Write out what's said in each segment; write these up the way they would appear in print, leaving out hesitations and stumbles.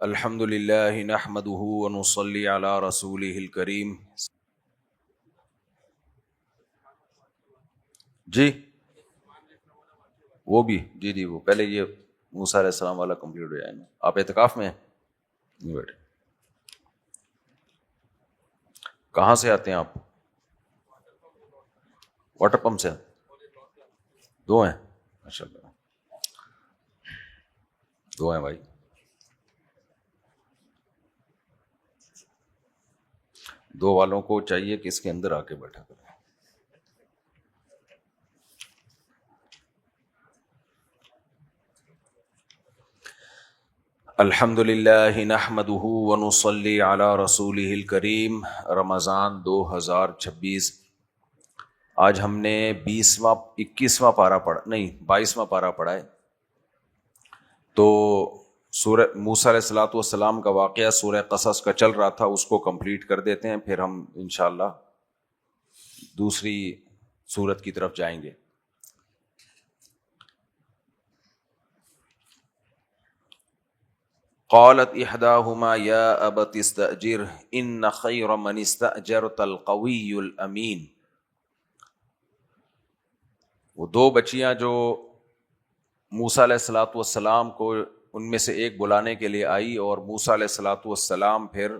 الحمد للہ نحمده ونصلی علی رسولہ الکریم۔ جی وہ بھی جی وہ پہلے یہ موسیٰ علیہ السلام والا کمپلیٹ ہو جائے نا۔ آپ اعتکاف میں ہیں؟ نہیں بیٹھے؟ کہاں سے آتے ہیں آپ؟ واٹر پمپ سے؟ دو ہیں؟ ماشاء اللہ، دو ہیں بھائی۔ دو والوں کو چاہیے کہ اس کے اندر آ کے بیٹھا کریں۔ الحمد للہ نحمده ونصلی علی رسولہ الکریم۔ رمضان 2026، آج ہم نے 21واں پارہ پڑھا، نہیں 22واں پارہ پڑھا ہے۔ تو سورہ موسیٰ علیہ الصلوۃ والسلام کا واقعہ سورہ قصص کا چل رہا تھا، اس کو کمپلیٹ کر دیتے ہیں، پھر ہم انشاءاللہ دوسری سورت کی طرف جائیں گے۔ قالت احداہما یا ابت استأجر ان خیر من استأجرت القوی الامین۔ وہ دو بچیاں جو موسیٰ علیہ الصلوۃ والسلام کو ان میں سے ایک بلانے کے لیے آئی، اور موسیٰ علیہ الصلوۃ والسلام پھر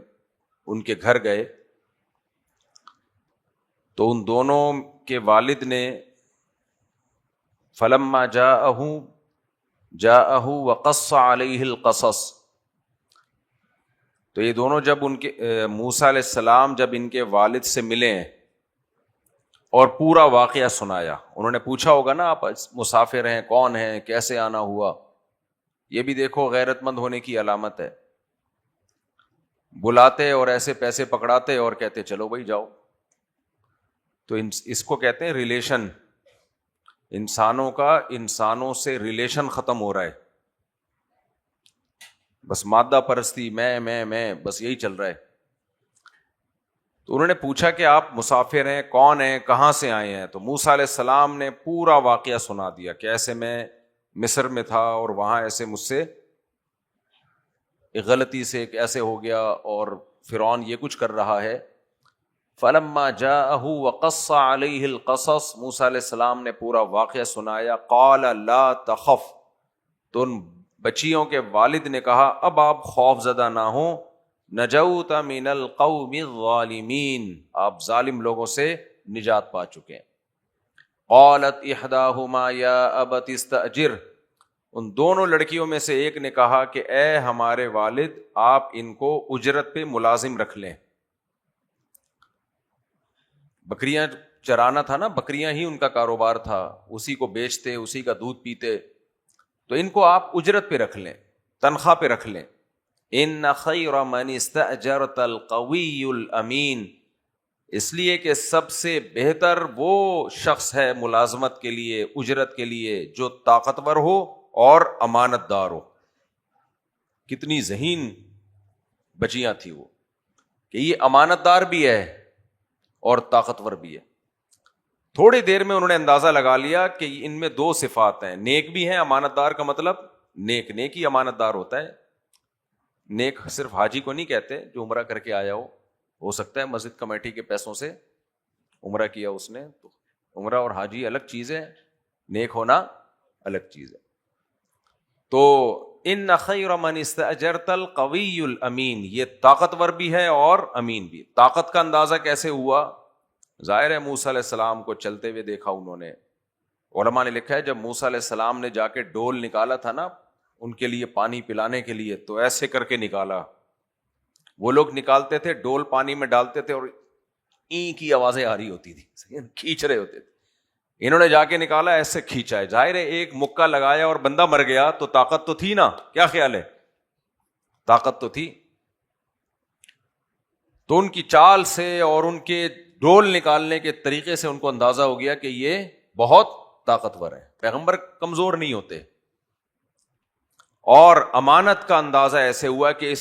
ان کے گھر گئے، تو ان دونوں کے والد نے فلما جاءہ وقص علیہ القصص، تو یہ دونوں جب ان کے موسیٰ علیہ السلام جب ان کے والد سے ملے اور پورا واقعہ سنایا، انہوں نے پوچھا ہوگا نا آپ مسافر ہیں، کون ہیں، کیسے آنا ہوا؟ یہ بھی دیکھو غیرت مند ہونے کی علامت ہے، بلاتے اور ایسے پیسے پکڑاتے اور کہتے چلو بھائی جاؤ۔ تو اس کو کہتے ہیں ریلیشن، انسانوں کا انسانوں سے ریلیشن ختم ہو رہا ہے، بس مادہ پرستی، میں بس یہی چل رہا ہے۔ تو انہوں نے پوچھا کہ آپ مسافر ہیں، کون ہیں، کہاں سے آئے ہیں؟ تو موسیٰ علیہ السلام نے پورا واقعہ سنا دیا کہ ایسے میں مصر میں تھا اور وہاں ایسے مجھ سے ایک غلطی سے ایسے ہو گیا، اور فرعون یہ کچھ کر رہا ہے۔ فلما جاءہ وقص علیہ القصص، موسیٰ علیہ السلام نے پورا واقعہ سنایا۔ قال لا تخف، تو ان بچیوں کے والد نے کہا اب آپ خوف زدہ نہ ہوں، نجوت من القوم الظالمین، آپ ظالم لوگوں سے نجات پا چکے ہیں۔ قالت احداہما یا ابت استأجر، ان دونوں لڑکیوں میں سے ایک نے کہا کہ اے ہمارے والد، آپ ان کو اجرت پہ ملازم رکھ لیں۔ بکریاں چرانا تھا نا، بکریاں ہی ان کا کاروبار تھا، اسی کو بیچتے، اسی کا دودھ پیتے، تو ان کو آپ اجرت پہ رکھ لیں، تنخواہ پہ رکھ لیں۔ ان خیر من استأجرت القوی الامین، اس لیے کہ سب سے بہتر وہ شخص ہے ملازمت کے لیے، اجرت کے لیے، جو طاقتور ہو اور امانت دار ہو۔ کتنی ذہین بچیاں تھی وہ، کہ یہ امانت دار بھی ہے اور طاقتور بھی ہے۔ تھوڑی دیر میں انہوں نے اندازہ لگا لیا کہ ان میں دو صفات ہیں، نیک بھی ہیں، امانت دار کا مطلب نیک ہی امانت دار ہوتا ہے۔ نیک صرف حاجی کو نہیں کہتے جو عمرہ کر کے آیا ہو سکتا ہے مسجد کمیٹی کے پیسوں سے عمرہ کیا اس نے، تو عمرہ اور حاجی الگ چیز ہے، نیک ہونا الگ چیز ہے۔ تو ان خیر من استأجرت القوی الامین، یہ طاقتور بھی ہے اور امین بھی۔ طاقت کا اندازہ کیسے ہوا؟ ظاہر ہے موسیٰ علیہ السلام کو چلتے ہوئے دیکھا انہوں نے، علماء نے لکھا ہے جب موسیٰ علیہ السلام نے جا کے ڈول نکالا تھا نا ان کے لیے پانی پلانے کے لیے، تو ایسے کر کے نکالا۔ وہ لوگ نکالتے تھے، ڈول پانی میں ڈالتے تھے اور این کی آوازیں آ رہی ہوتی تھی، کھینچ رہے ہوتے تھے۔ انہوں نے جا کے نکالا، ایسے کھینچا ہے، ظاہر ہے ایک مکہ لگایا اور بندہ مر گیا تو طاقت تو تھی نا، کیا خیال ہے؟ طاقت تو تھی۔ تو ان کی چال سے اور ان کے ڈول نکالنے کے طریقے سے ان کو اندازہ ہو گیا کہ یہ بہت طاقتور ہے۔ پیغمبر کمزور نہیں ہوتے۔ اور امانت کا اندازہ ایسے ہوا کہ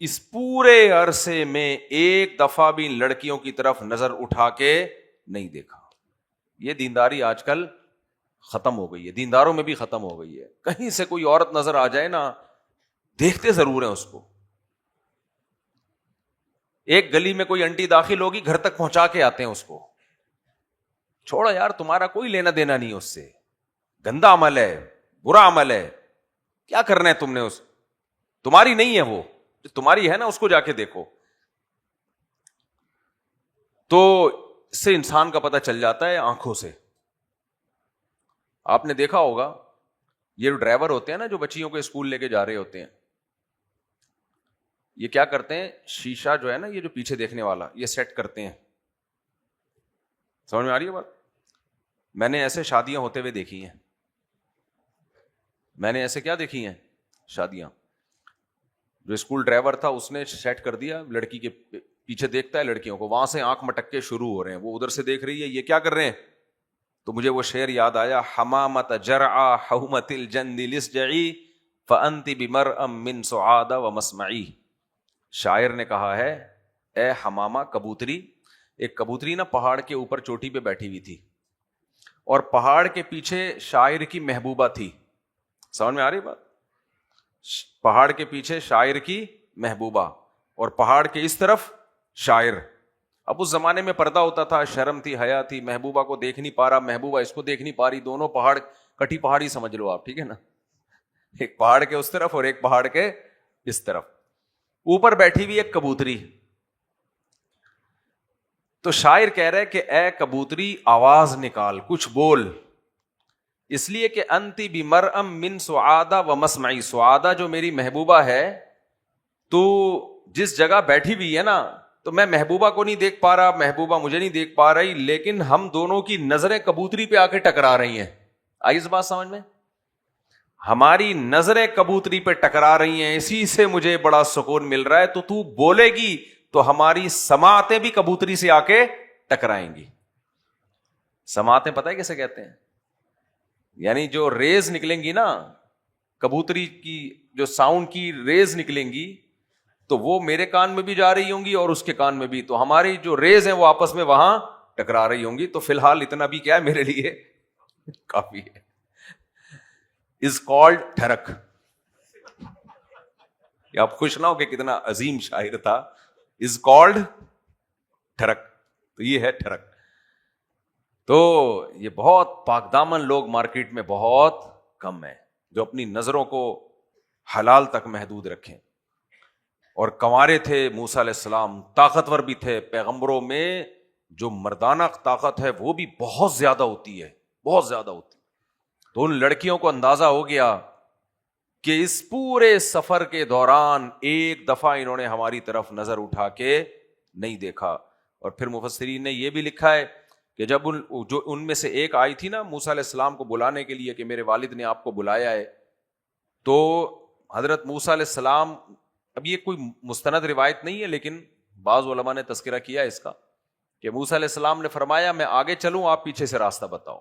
اس پورے عرصے میں ایک دفعہ بھی لڑکیوں کی طرف نظر اٹھا کے نہیں دیکھا۔ یہ دینداری آج کل ختم ہو گئی ہے، دینداروں میں بھی ختم ہو گئی ہے۔ کہیں سے کوئی عورت نظر آ جائے نا، دیکھتے ضرور ہیں اس کو، ایک گلی میں کوئی انٹی داخل ہوگی گھر تک پہنچا کے آتے ہیں اس کو. چھوڑو یار, تمہارا کوئی لینا دینا نہیں اس سے, گندا عمل ہے, برا عمل ہے, کیا کرنا ہے تم نے, اس تمہاری نہیں ہے, وہ جو تمہاری ہے نا اس کو جا کے دیکھو. تو اس سے انسان کا پتہ چل جاتا ہے آنکھوں سے. آپ نے دیکھا ہوگا یہ جو ڈرائیور ہوتے ہیں نا جو بچیوں کو اسکول لے کے جا رہے ہوتے ہیں, یہ کیا کرتے ہیں, شیشہ جو ہے نا یہ جو پیچھے دیکھنے والا یہ سیٹ کرتے ہیں. سمجھ میں آ رہی ہے بات؟ میں نے ایسے شادیاں ہوتے ہوئے دیکھی ہیں, میں نے ایسے کیا دیکھی ہیں شادیاں. جو اسکول ڈرائیور تھا اس نے سیٹ کر دیا, لڑکی کے پیچھے دیکھتا ہے لڑکیوں کو, وہاں سے آنکھ مٹکے شروع ہو رہے ہیں, وہ ادھر سے دیکھ رہی ہے یہ کیا کر رہے ہیں. تو مجھے وہ شعر یاد آیا, حمامت جرعا حومت الجند لسجعی فانت بمرء من سعاد ومسمعی. شاعر نے کہا ہے اے حمامہ کبوتری, ایک کبوتری نا پہاڑ کے اوپر چوٹی پہ بیٹھی ہوئی تھی اور پہاڑ کے پیچھے شاعر کی محبوبہ تھی. سمجھ میں آ رہی بات؟ پہاڑ کے پیچھے شاعر کی محبوبہ اور پہاڑ کے اس طرف شاعر. اب اس زمانے میں پردہ ہوتا تھا, شرم تھی, حیا تھی, محبوبہ کو دیکھ نہیں پا رہا, محبوبہ اس کو دیکھ نہیں پا رہی, دونوں پہاڑ کٹی پہاڑی سمجھ لو آپ, ٹھیک ہے نا, ایک پہاڑ کے اس طرف اور ایک پہاڑ کے اس طرف, اوپر بیٹھی ہوئی ایک کبوتری. تو شاعر کہہ رہے کہ اے کبوتری آواز نکال, کچھ بول, اس لیے کہ انتی بمرء من سعادہ و مسمعی, سعادہ جو میری محبوبہ ہے, تو جس جگہ بیٹھی ہوئی ہے نا تو میں محبوبہ کو نہیں دیکھ پا رہا, محبوبہ مجھے نہیں دیکھ پا رہی, لیکن ہم دونوں کی نظریں کبوتری پہ آ کے ٹکرا رہی ہیں. آئی اس بات سمجھ میں؟ ہماری نظریں کبوتری پہ ٹکرا رہی ہیں, اسی سے مجھے بڑا سکون مل رہا ہے. تو بولے گی تو ہماری سماعتیں بھی کبوتری سے آ کے ٹکرائیں گی. سماعتیں پتہ ہے کیسے کہتے ہیں؟ یعنی جو ریز نکلیں گی نا کبوتری کی, جو ساؤنڈ کی ریز نکلیں گی تو وہ میرے کان میں بھی جا رہی ہوں گی اور اس کے کان میں بھی, تو ہماری جو ریز ہیں وہ آپس میں وہاں ٹکرا رہی ہوں گی. تو فی الحال اتنا بھی کیا ہے میرے لیے کافی ہے. از کالڈ ٹھرک. آپ خوش نہ ہو کہ کتنا عظیم شاعر تھا, از کالڈ ٹھرک, تو یہ ہے ٹھرک. تو یہ بہت پاک دامن لوگ مارکیٹ میں بہت کم ہیں جو اپنی نظروں کو حلال تک محدود رکھیں. اور کنوارے تھے موسیٰ علیہ السلام, طاقتور بھی تھے. پیغمبروں میں جو مردانہ طاقت ہے وہ بھی بہت زیادہ ہوتی ہے, بہت زیادہ ہوتی. تو ان لڑکیوں کو اندازہ ہو گیا کہ اس پورے سفر کے دوران ایک دفعہ انہوں نے ہماری طرف نظر اٹھا کے نہیں دیکھا. اور پھر مفسرین نے یہ بھی لکھا ہے کہ جب ان میں سے ایک آئی تھی نا موسیٰ علیہ السلام کو بلانے کے لیے کہ میرے والد نے آپ کو بلایا ہے, تو حضرت موسیٰ علیہ السلام, اب یہ کوئی مستند روایت نہیں ہے لیکن بعض علماء نے تذکرہ کیا اس کا کہ موسیٰ علیہ السلام نے فرمایا میں آگے چلوں آپ پیچھے سے راستہ بتاؤ,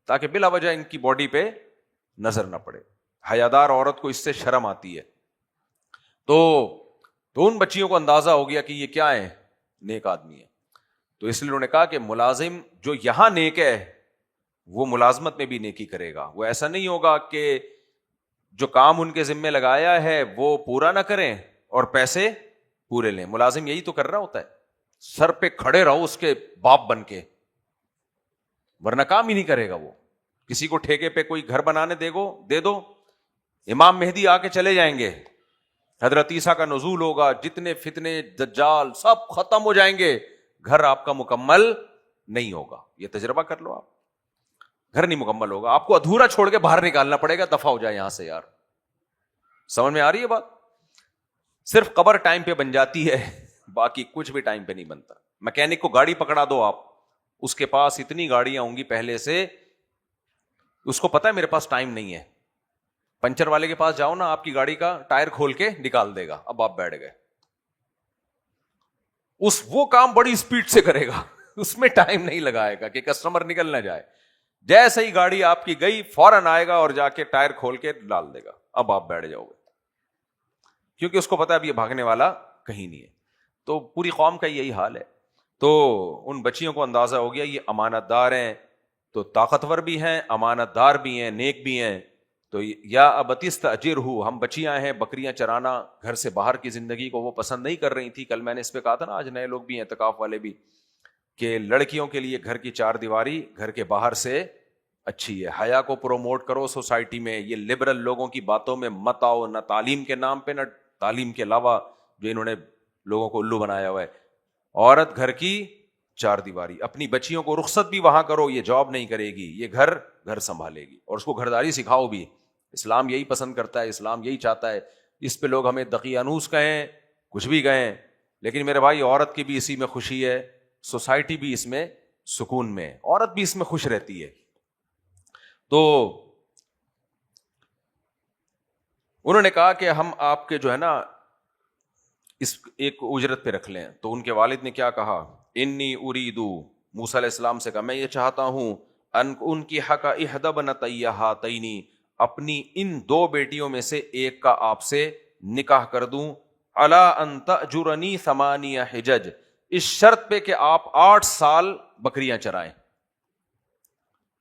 تاکہ بلا وجہ ان کی باڈی پہ نظر نہ پڑے. حیادار عورت کو اس سے شرم آتی ہے. تو ان بچیوں کو اندازہ ہو گیا کہ یہ کیا ہے, نیک آدمی ہے. تو اس لیے انہوں نے کہا کہ ملازم جو یہاں نیک ہے وہ ملازمت میں بھی نیکی کرے گا. وہ ایسا نہیں ہوگا کہ جو کام ان کے ذمے لگایا ہے وہ پورا نہ کریں اور پیسے پورے لیں. ملازم یہی تو کر رہا ہوتا ہے, سر پہ کھڑے رہو اس کے باپ بن کے, ورنہ کام ہی نہیں کرے گا وہ. کسی کو ٹھیکے پہ کوئی گھر بنانے دے دو, امام مہدی آ کے چلے جائیں گے, حضرت عیسیٰ کا نزول ہوگا, جتنے فتنے دجال سب ختم ہو جائیں گے, گھر آپ کا مکمل نہیں ہوگا. یہ تجربہ کر لو آپ, گھر نہیں مکمل ہوگا, آپ کو ادھورا چھوڑ کے باہر نکالنا پڑے گا, دفع ہو جائے یہاں سے یار. سمجھ میں آ رہی ہے بات؟ صرف قبر ٹائم پہ بن جاتی ہے, باقی کچھ بھی ٹائم پہ نہیں بنتا. میکینک کو گاڑی پکڑا دو آپ, اس کے پاس اتنی گاڑیاں ہوں گی پہلے سے, اس کو پتا ہے میرے پاس ٹائم نہیں ہے. پنچر والے کے پاس جاؤ نا, آپ کی گاڑی کا ٹائر کھول کے نکال دے گا, اب آپ بیٹھ گئے. وہ کام بڑی اسپیڈ سے کرے گا, اس میں ٹائم نہیں لگائے گا کہ کسٹمر نکل نہ جائے. جیسے ہی گاڑی آپ کی گئی فوراً آئے گا اور جا کے ٹائر کھول کے ڈال دے گا, اب آپ بیٹھ جاؤ گے, کیونکہ اس کو پتا ہے اب یہ بھاگنے والا کہیں نہیں ہے. تو پوری قوم کا یہی حال ہے. تو ان بچیوں کو اندازہ ہو گیا یہ امانت دار ہیں, تو طاقتور بھی ہیں, امانت دار بھی ہیں, نیک بھی ہیں. تو یا ابتستاجرہ، ہم بچیاں ہیں، بکریاں چرانا گھر سے باہر کی زندگی کو وہ پسند نہیں کر رہی تھی. کل میں نے اس پہ کہا تھا نا، آج نئے لوگ بھی ہیں اعتکاف والے بھی، کہ لڑکیوں کے لیے گھر کی چار دیواری گھر کے باہر سے اچھی ہے. حیا کو پروموٹ کرو سوسائٹی میں، یہ لبرل لوگوں کی باتوں میں مت آؤ، نہ تعلیم کے نام پہ نہ تعلیم کے علاوہ جو انہوں نے لوگوں کو الو بنایا ہوا ہے. عورت گھر کی چار دیواری، اپنی بچیوں کو رخصت بھی وہاں کرو، یہ جاب نہیں کرے گی، یہ گھر سنبھالے گی، اور اس کو گھرداری سکھاؤ بھی. اسلام یہی پسند کرتا ہے، اسلام یہی چاہتا ہے. اس پہ لوگ ہمیں دقیانوس کہیں، کچھ بھی کہیں، لیکن میرے بھائی عورت کی بھی اسی میں خوشی ہے، سوسائٹی بھی اس میں سکون میں، عورت بھی اس میں خوش رہتی ہے. تو انہوں نے کہا کہ ہم آپ کے جو ہے نا اس ایک اجرت پہ رکھ لیں. تو ان کے والد نے کیا کہا؟ انی اریدو، موسیٰ علیہ السلام سے کہا میں یہ چاہتا ہوں ان کی حق احدی ابنتی ہاتین، اپنی ان دو بیٹیوں میں سے ایک کا آپ سے نکاح کر دوں. الا ان تأجرنی 8 حجج، اس شرط پہ کہ آپ 8 سال بکریاں چرائیں.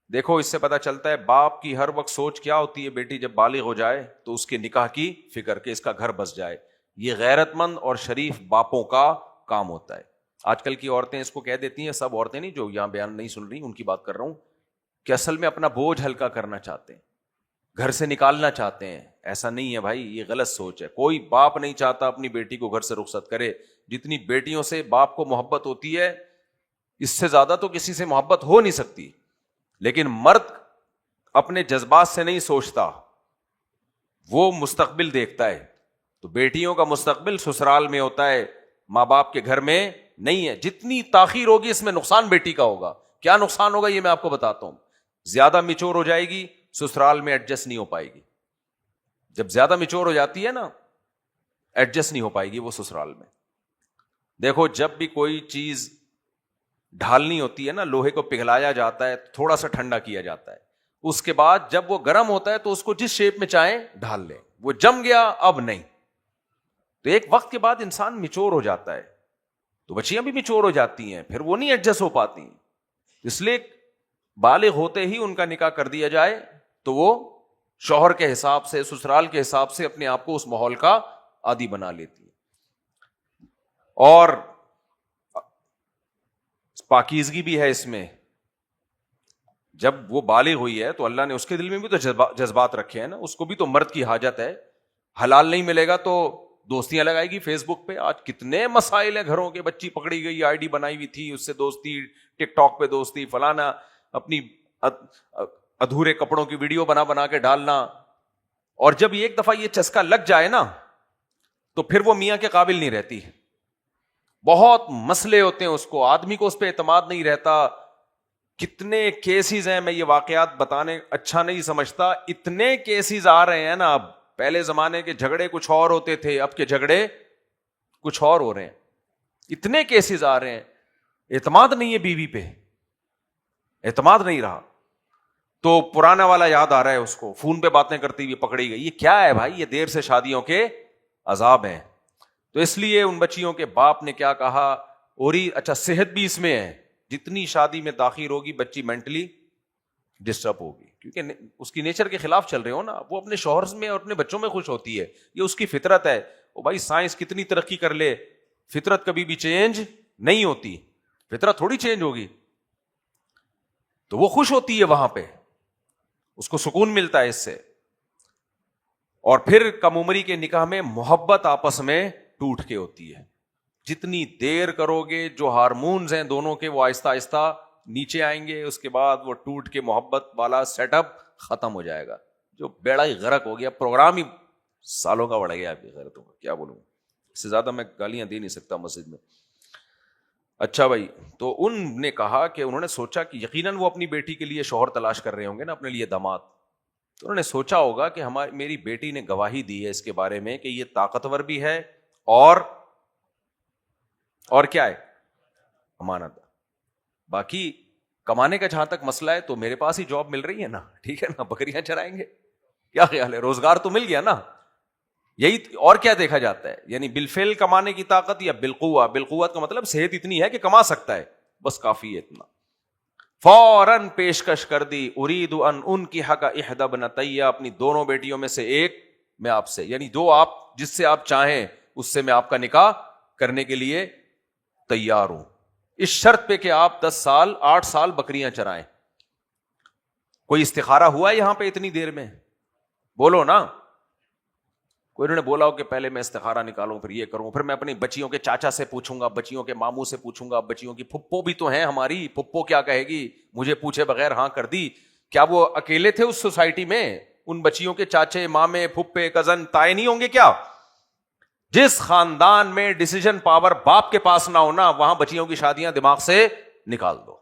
دیکھو اس سے پتہ چلتا ہے باپ کی ہر وقت سوچ کیا ہوتی ہے. بیٹی جب بالغ ہو جائے تو اس کے نکاح کی فکر کہ اس کا گھر بس جائے. یہ غیرت مند اور شریف باپوں کا کام ہوتا ہے. آج کل کی عورتیں اس کو کہہ دیتی ہیں، سب عورتیں نہیں جو یہاں بیان نہیں سن رہی ان کی بات کر رہا ہوں، کہ اصل میں اپنا بوجھ ہلکا کرنا چاہتے ہیں، گھر سے نکالنا چاہتے ہیں. ایسا نہیں ہے بھائی، یہ غلط سوچ ہے. کوئی باپ نہیں چاہتا اپنی بیٹی کو گھر سے رخصت کرے. جتنی بیٹیوں سے باپ کو محبت ہوتی ہے اس سے زیادہ تو کسی سے محبت ہو نہیں سکتی. لیکن مرد اپنے جذبات سے نہیں سوچتا، وہ مستقبل دیکھتا ہے. تو بیٹیوں کا مستقبل سسرال میں ہوتا ہے، ماں باپ کے گھر میں نہیں ہے. جتنی تاخیر ہوگی اس میں نقصان بیٹی کا ہوگا. کیا نقصان ہوگا یہ میں آپ کو بتاتا ہوں. زیادہ میچور ہو جائے گی، سسرال میں ایڈجسٹ نہیں ہو پائے گی. جب زیادہ میچور ہو جاتی ہے نا، ایڈجسٹ نہیں ہو پائے گی وہ سسرال میں. دیکھو جب بھی کوئی چیز ڈھالنی ہوتی ہے نا، لوہے کو پگھلایا جاتا ہے، تھوڑا سا ٹھنڈا کیا جاتا ہے، اس کے بعد جب وہ گرم ہوتا ہے تو اس کو جس شیپ میں چاہیں ڈھال لیں. وہ جم گیا اب نہیں. تو ایک وقت کے بعد انسان میچور ہو جاتا ہے، تو بچیاں بھی میچور ہو جاتی ہیں، پھر وہ نہیں ایڈجسٹ ہو پاتی. اس لیے بالغ ہوتے ہی ان کا نکاح کر دیا جائے تو وہ شوہر کے حساب سے، سسرال کے حساب سے اپنے آپ کو اس ماحول کا عادی بنا لیتی ہے. اور پاکیزگی بھی ہے اس میں. جب وہ بالغ ہوئی ہے تو اللہ نے اس کے دل میں بھی تو جذبات رکھے ہیں نا، اس کو بھی تو مرد کی حاجت ہے. حلال نہیں ملے گا تو دوستیاں لگائے گی فیس بک پہ. آج کتنے مسائل ہیں گھروں کے، بچی پکڑی گئی، آئی ڈی بنائی ہوئی تھی، اس سے دوستی، ٹک ٹاک پہ دوستی، فلانا، اپنی ادھورے کپڑوں کی ویڈیو بنا بنا کے ڈالنا. اور جب ایک دفعہ یہ چسکا لگ جائے نا تو پھر وہ میاں کے قابل نہیں رہتی. بہت مسئلے ہوتے ہیں اس کو، آدمی کو اس پہ اعتماد نہیں رہتا. کتنے کیسز ہیں، میں یہ واقعات بتانے اچھا نہیں سمجھتا، اتنے کیسز آ رہے ہیں نا. اب پہلے زمانے کے جھگڑے کچھ اور ہوتے تھے، اب کے جھگڑے کچھ اور ہو رہے ہیں. اتنے کیسز آ رہے ہیں، اعتماد نہیں ہے بیوی پہ، اعتماد نہیں رہا. تو پرانا والا یاد آ رہا ہے اس کو، فون پہ باتیں کرتی ہوئی پکڑی گئی. یہ کیا ہے بھائی؟ یہ دیر سے شادیوں کے عذاب ہیں. تو اس لیے ان بچیوں کے باپ نے کیا کہا، اچھا صحت بھی اس میں ہے. جتنی شادی میں تاخیر ہوگی بچی مینٹلی ڈسٹرب ہوگی، کیونکہ اس کی نیچر کے خلاف چل رہے ہو نا. وہ اپنے شوہر میں اور اپنے بچوں میں خوش ہوتی ہے، یہ اس کی فطرت ہے. او بھائی سائنس کتنی ترقی کر لے، فطرت کبھی بھی چینج نہیں ہوتی. فطرت تھوڑی چینج ہوگی. تو وہ خوش ہوتی ہے وہاں پہ، اس کو سکون ملتا ہے اس سے. اور پھر کم عمری کے نکاح میں محبت آپس میں ٹوٹ کے ہوتی ہے. جتنی دیر کرو گے جو ہارمونز ہیں دونوں کے وہ آہستہ آہستہ نیچے آئیں گے، اس کے بعد وہ ٹوٹ کے محبت والا سیٹ اپ ختم ہو جائے گا. جو بیڑا ہی غرق ہو گیا، پروگرام ہی سالوں کا بڑھ گیا. ابھی غیرتوں کا کیا بولوں، اس سے زیادہ میں گالیاں دے نہیں سکتا مسجد میں. اچھا بھائی، تو ان نے کہا کہ انہوں نے سوچا کہ یقیناً وہ اپنی بیٹی کے لیے شوہر تلاش کر رہے ہوں گے نا، اپنے لیے داماد. تو انہوں نے سوچا ہوگا کہ میری بیٹی نے گواہی دی ہے اس کے بارے میں کہ یہ طاقتور بھی ہے اور کیا ہے، امانت. باقی کمانے کا جہاں تک مسئلہ ہے تو میرے پاس ہی جاب مل رہی ہے نا، ٹھیک ہے نا، بکریاں چرائیں گے. کیا خیال ہے؟ روزگار تو مل گیا نا. یہی اور کیا دیکھا جاتا ہے، یعنی بالفعل کمانے کی طاقت یا بالقوہ. بالقوت کا مطلب صحت اتنی ہے کہ کما سکتا ہے، بس کافی ہے اتنا. فوراً پیشکش کر دی, ارید ان انکح احدی ابنتی, اپنی دونوں بیٹیوں میں سے ایک میں آپ سے, یعنی دو آپ جس سے آپ چاہیں اس سے میں آپ کا نکاح کرنے کے لیے تیار ہوں, اس شرط پہ کہ آپ 10 سال 8 سال بکریاں چرائیں. کوئی استخارہ ہوا ہے یہاں پہ اتنی دیر میں؟ بولو نا. کوئی انہوں نے بولا ہو کہ پہلے میں استخارہ نکالوں, پھر یہ کروں, پھر میں اپنی بچیوں کے چاچا سے پوچھوں گا, بچیوں کے ماموں سے پوچھوں گا, بچیوں کی پھپھو بھی تو ہیں ہماری, پھپھو کیا کہے گی, مجھے پوچھے بغیر ہاں کر دی. کیا وہ اکیلے تھے اس سوسائٹی میں؟ ان بچیوں کے چاچے مامے پھپھے کزن تائے نہیں ہوں گے کیا؟ جس خاندان میں ڈیسیژن پاور باپ کے پاس نہ ہونا, وہاں بچیوں کی شادیاں دماغ سے نکال دو.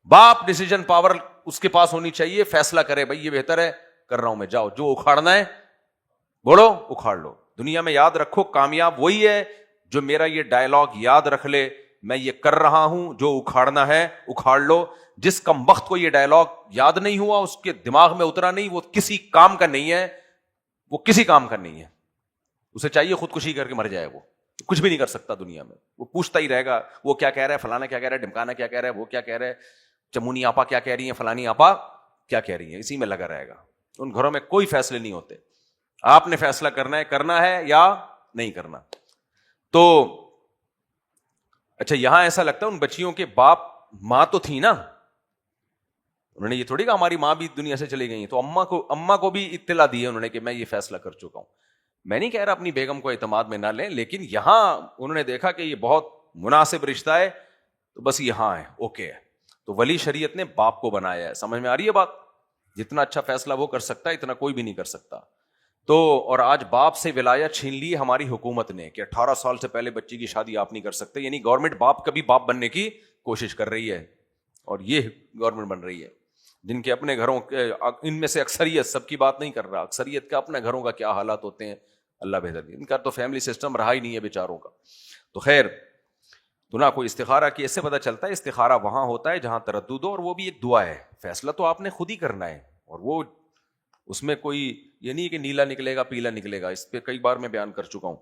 باپ ڈیسیژن پاور اس کے پاس ہونی چاہیے, فیصلہ کرے بھائی یہ بہتر ہے, کر رہا ہوں میں, جاؤ جو اکھاڑنا ہے بولو اکھاڑ لو. دنیا میں یاد رکھو کامیاب وہی ہے جو میرا یہ ڈائلاگ یاد رکھ لے, میں یہ کر رہا ہوں, جو اکھاڑنا ہے اکھاڑ لو. جس کم وقت کو یہ ڈائلاگ یاد نہیں ہوا, اس کے دماغ میں اترا نہیں, وہ کسی کام کا نہیں ہے, وہ کسی کام کا نہیں ہے. اسے چاہیے خودکشی کر کے مر جائے, وہ کچھ بھی نہیں کر سکتا دنیا میں. وہ پوچھتا ہی رہے گا وہ کیا کہہ رہا ہے, فلانا کیا کہہ رہا ہے, ڈمکانا کیا کہہ رہا ہے, وہ کیا کہہ رہا ہے, چمونی آپا کیا کہہ رہی ہیں, فلانی آپا کیا کہہ رہی ہیں, اسی میں لگا رہے گا. ان گھروں میں کوئی فیصلے نہیں ہوتے. آپ نے فیصلہ کرنا ہے یا نہیں کرنا. تو اچھا یہاں ایسا لگتا ہے ان بچیوں کے باپ ماں تو تھی نا, انہوں نے یہ تھوڑی کہ ہماری ماں بھی دنیا سے چلی گئی ہیں, تو اماں کو بھی اطلاع دی ہے انہوں نے کہ میں یہ فیصلہ کر چکا ہوں. میں نہیں کہہ رہا اپنی بیگم کو اعتماد میں نہ لیں, لیکن یہاں انہوں نے دیکھا کہ یہ بہت مناسب رشتہ ہے, تو بس یہاں ہے, اوکے ہے. تو ولی شریعت نے باپ کو بنایا ہے. سمجھ میں آ رہی ہے بات؟ جتنا اچھا فیصلہ وہ کر سکتا ہے اتنا کوئی بھی نہیں کر سکتا. تو اور آج باپ سے ولایت چھین لی ہماری حکومت نے کہ 18 سال سے پہلے بچی کی شادی آپ نہیں کر سکتے. یعنی گورنمنٹ باپ کبھی باپ بننے کی کوشش کر رہی ہے, اور یہ گورنمنٹ بن رہی ہے جن کے اپنے گھروں کے, ان میں سے اکثریت, سب کی بات نہیں کر رہا, اکثریت کا اپنے گھروں کا کیا حالات ہوتے ہیں اللہ بہتر. ان کا تو فیملی سسٹم رہا ہی نہیں ہے بیچاروں کا. تو خیر, تو نہ کوئی استخارہ کی, اس سے پتہ چلتا ہے استخارہ وہاں ہوتا ہے جہاں تردد ہو, اور وہ بھی ایک دعا ہے. فیصلہ تو آپ نے خود ہی کرنا ہے, اور وہ اس میں کوئی یہ نہیں کہ نیلا نکلے گا پیلا نکلے گا. اس پہ کئی بار میں بیان کر چکا ہوں.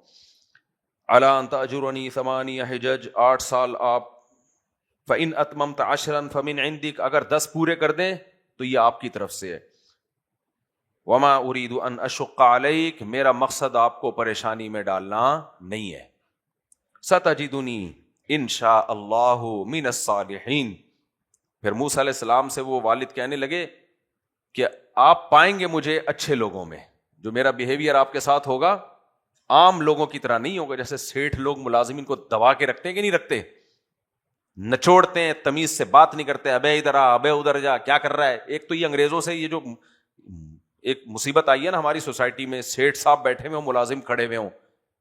الا ان تاجرنی 8 حجج, 8 سال آپ, فان اتممت 10 فمن عندک, اگر 10 پورے کر دیں تو یہ آپ کی طرف سے ہے. وما اريد ان اشق عليك, میرا مقصد آپ کو پریشانی میں ڈالنا نہیں ہے. ستجدنی ان شاء اللہ من الصالحین. پھر موسیٰ علیہ السلام سے وہ والد کہنے لگے کہ آپ پائیں گے مجھے اچھے لوگوں میں, جو میرا بیہیویئر آپ کے ساتھ ہوگا عام لوگوں کی طرح نہیں ہوگا. جیسے سیٹھ لوگ ملازمین کو دبا کے رکھتے ہیں کہ نہیں رکھتے, نچوڑتے ہیں, تمیز سے بات نہیں کرتے, ابے ادھر آ, ابے ادھر جا, کیا کر رہا ہے. ایک تو یہ انگریزوں سے یہ جو ایک مصیبت آئی ہے نا ہماری سوسائٹی میں, سیٹھ صاحب بیٹھے ہوئے ہوں, ملازم کھڑے ہوئے ہوں,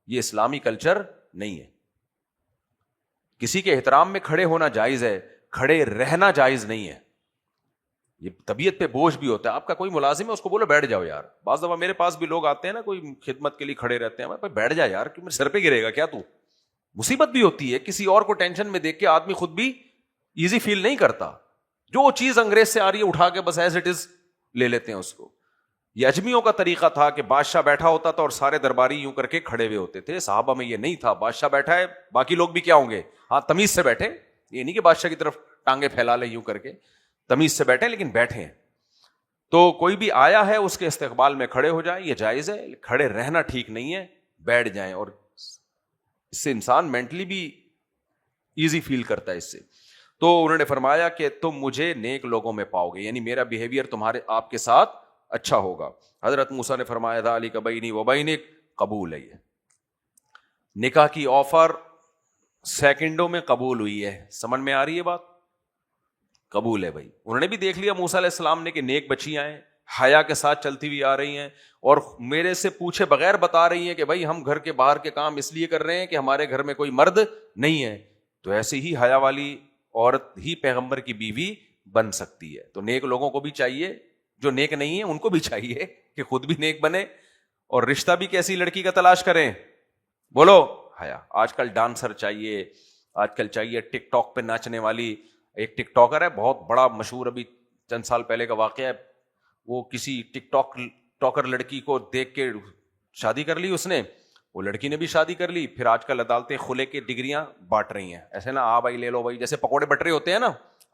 یہ اسلامی کلچر نہیں ہے. کسی کے احترام میں کھڑے ہونا جائز ہے, کھڑے رہنا جائز نہیں ہے. یہ طبیعت پہ بوجھ بھی ہوتا ہے. آپ کا کوئی ملازم ہے اس کو بولو بیٹھ جاؤ یار. بعض دفعہ میرے پاس بھی لوگ آتے ہیں نا, کوئی خدمت کے لیے کھڑے رہتے ہیں, بیٹھ جا یار, کہ میرے سر پہ گرے گا کیا تو. مصیبت بھی ہوتی ہے, کسی اور کو ٹینشن میں دیکھ کے آدمی خود بھی ایزی فیل نہیں کرتا. جو چیز انگریز سے آ رہی ہے اٹھا کے بس ایز اٹ از لے لیتے ہیں اس کو. یہ اجمیوں کا طریقہ تھا کہ بادشاہ بیٹھا ہوتا تھا اور سارے درباری یوں کر کے کھڑے ہوئے ہوتے تھے. صحابہ میں یہ نہیں تھا, بادشاہ بیٹھا ہے باقی لوگ بھی کیا ہوں گے, ہاں تمیز سے بیٹھے, یہ نہیں کہ بادشاہ کی طرف ٹانگیں پھیلا لے یوں کر کے, تمیز سے بیٹھے لیکن بیٹھے ہیں. تو کوئی بھی آیا ہے اس کے استقبال میں کھڑے ہو جائیں, یہ جائز ہے. کھڑے رہنا ٹھیک نہیں ہے, بیٹھ جائیں, اور اس سے انسان مینٹلی بھی ایزی فیل کرتا ہے اس سے. تو انہوں نے فرمایا کہ تم مجھے نیک لوگوں میں پاؤ گے, یعنی میرا بیہیویئر تمہارے آپ کے ساتھ اچھا ہوگا. حضرت موسیٰ نے فرمایا ذالک بینی و بینک, قبول ہے. یہ نکاح کی آفر سیکنڈوں میں قبول ہوئی ہے. سمجھ میں آ رہی ہے بات؟ قبول ہے بھائی. انہوں نے بھی دیکھ لیا موسیٰ علیہ السلام نے کہ نیک بچیاں ہیں, حیا کے ساتھ چلتی ہوئی آ رہی ہیں, اور میرے سے پوچھے بغیر بتا رہی ہیں کہ بھائی ہم گھر کے باہر کے کام اس لیے کر رہے ہیں کہ ہمارے گھر میں کوئی مرد نہیں ہے. تو ایسے ہی حیا والی عورت ہی پیغمبر کی بیوی بن سکتی ہے. تو نیک لوگوں کو بھی چاہیے, جو نیک نہیں ہیں ان کو بھی چاہیے کہ خود بھی نیک بنے, اور رشتہ بھی کیسی لڑکی کا تلاش کریں, بولو حیا. آج کل ڈانسر چاہیے, آج کل چاہیے ٹک ٹاک پہ ناچنے والی. ایک ٹک ٹاکر ہے بہت بڑا مشہور, ابھی چند سال پہلے کا واقعہ ہے, وہ کسی ٹک ٹاکر لڑکی کو دیکھ کے شادی کر لی اس نے, وہ لڑکی نے بھی شادی کر لی. پھر آج کل عدالتیں خلے کے ڈگریاں بانٹ رہی ہیں, ایسے نا, آ بھائی لے لو بھائی, جیسے پکوڑے بٹ رہے ہوتے ہیں نا,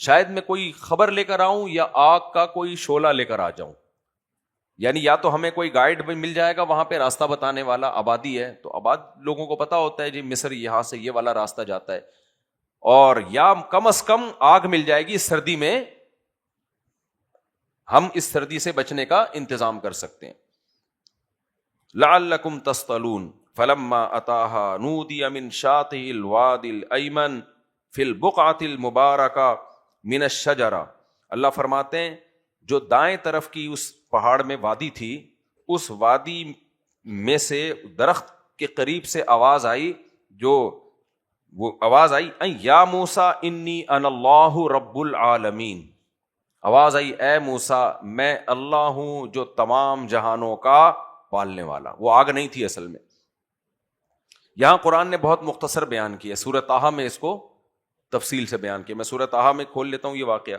شاید میں کوئی خبر لے کر آؤں یا آگ کا کوئی شعلہ لے کر آ جاؤں. یعنی یا تو ہمیں کوئی گائیڈ بھی مل جائے گا وہاں پہ راستہ بتانے والا, آبادی ہے تو آباد لوگوں کو پتا ہوتا ہے جی مصر یہاں سے یہ والا راستہ جاتا ہے, اور یا کم از کم آگ مل جائے گی اس سردی میں, ہم اس سردی سے بچنے کا انتظام کر سکتے ہیں. لعلکم تصطلون فلما اتاها نودی من شاطئ الوادی الایمن فی البقعۃ المبارکہ من الشجرہ. اللہ فرماتے ہیں جو دائیں طرف کی اس پہاڑ میں وادی تھی, اس وادی میں سے درخت کے قریب سے آواز آئی, جو وہ آواز آئی یا موسیٰ انی انا اللہ رب العالمین. آواز آئی اے موسیٰ میں اللہ ہوں جو تمام جہانوں کا پالنے والا. وہ آگ نہیں تھی اصل میں. یہاں قرآن نے بہت مختصر بیان کیا, سورہ طٰہٰ میں اس کو تفصیل سے بیان کیا. میں سورہ طٰہٰ میں کھول لیتا ہوں یہ واقعہ.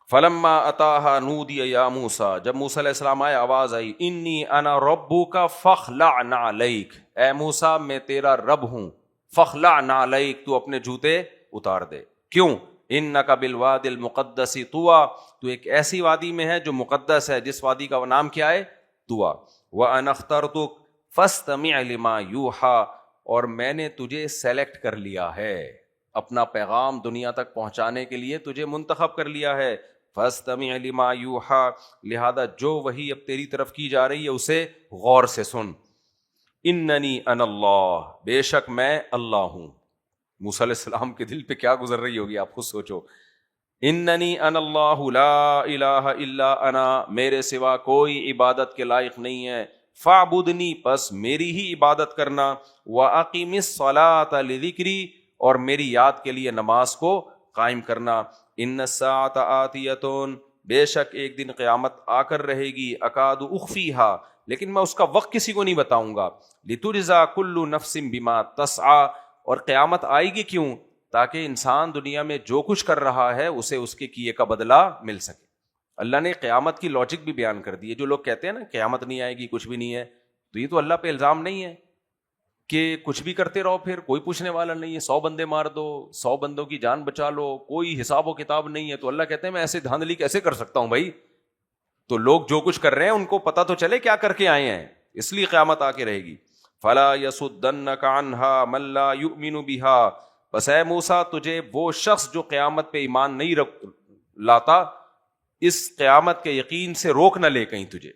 فلما اتاها نودی یا موسیٰ, جب موسیٰ علیہ السلام آئے آواز آئی انی انا ربک فاخلع نعلیک, اے موسیٰ میں تیرا رب ہوں, فاخلع نعلیک تو اپنے جوتے اتار دے. کیوں؟ انک بالوادی المقدس طویٰ, تو ایک ایسی وادی میں ہے جو مقدس ہے, جس وادی کا نام کیا ہے؟ طویٰ. وانا اخترتک فاستمع لما یوحیٰ, اور میں نے تجھے سلیکٹ کر لیا ہے, اپنا پیغام دنیا تک پہنچانے کے لیے تجھے منتخب کر لیا ہے. فاستمع لما یوحیٰ, لہذا جو وحی اب تیری طرف کی جا رہی ہے اسے غور سے سن. اننی انا اللہ, بے شک میں اللہ ہوں. موسیٰ علیہ السلام کے دل پہ کیا گزر رہی ہوگی آپ خود سوچو. اننی انا اللہ لا الہ الا انا, میرے سوا کوئی عبادت کے لائق نہیں ہے. فاعبدنی, پس میری ہی عبادت کرنا. واقم الصلاۃ لذکری, اور میری یاد کے لیے نماز کو قائم کرنا. ان الساعۃ آتیۃ, بے شک ایک دن قیامت آ کر رہے گی. اکاد اخفیہا, لیکن میں اس کا وقت کسی کو نہیں بتاؤں گا. لتجزا کل نفس بما تسعی, اور قیامت آئے گی کیوں؟ تاکہ انسان دنیا میں جو کچھ کر رہا ہے اسے اس کے کیے کا بدلہ مل سکے. اللہ نے قیامت کی لاجک بھی بیان کر دی ہے. جو لوگ کہتے ہیں نا قیامت نہیں آئے گی, کچھ بھی نہیں ہے, تو یہ تو اللہ پہ الزام نہیں ہے کہ کچھ بھی کرتے رہو پھر کوئی پوچھنے والا نہیں ہے, 100 بندے مار دو, 100 بندوں کی جان بچا لو, کوئی حساب و کتاب نہیں ہے. تو اللہ کہتے ہیں میں ایسے دھاندلی کیسے کر سکتا ہوں بھائی؟ تو لوگ جو کچھ کر رہے ہیں ان کو پتہ تو چلے کیا کر کے آئے ہیں, اس لیے قیامت آ کے رہے گی. فلا یصدنک عنہا من لا یؤمن بہا, بس اے موسیٰ تجھے وہ شخص جو قیامت پہ ایمان نہیں لاتا, اس قیامت کے یقین سے روک نہ لے کہیں تجھے.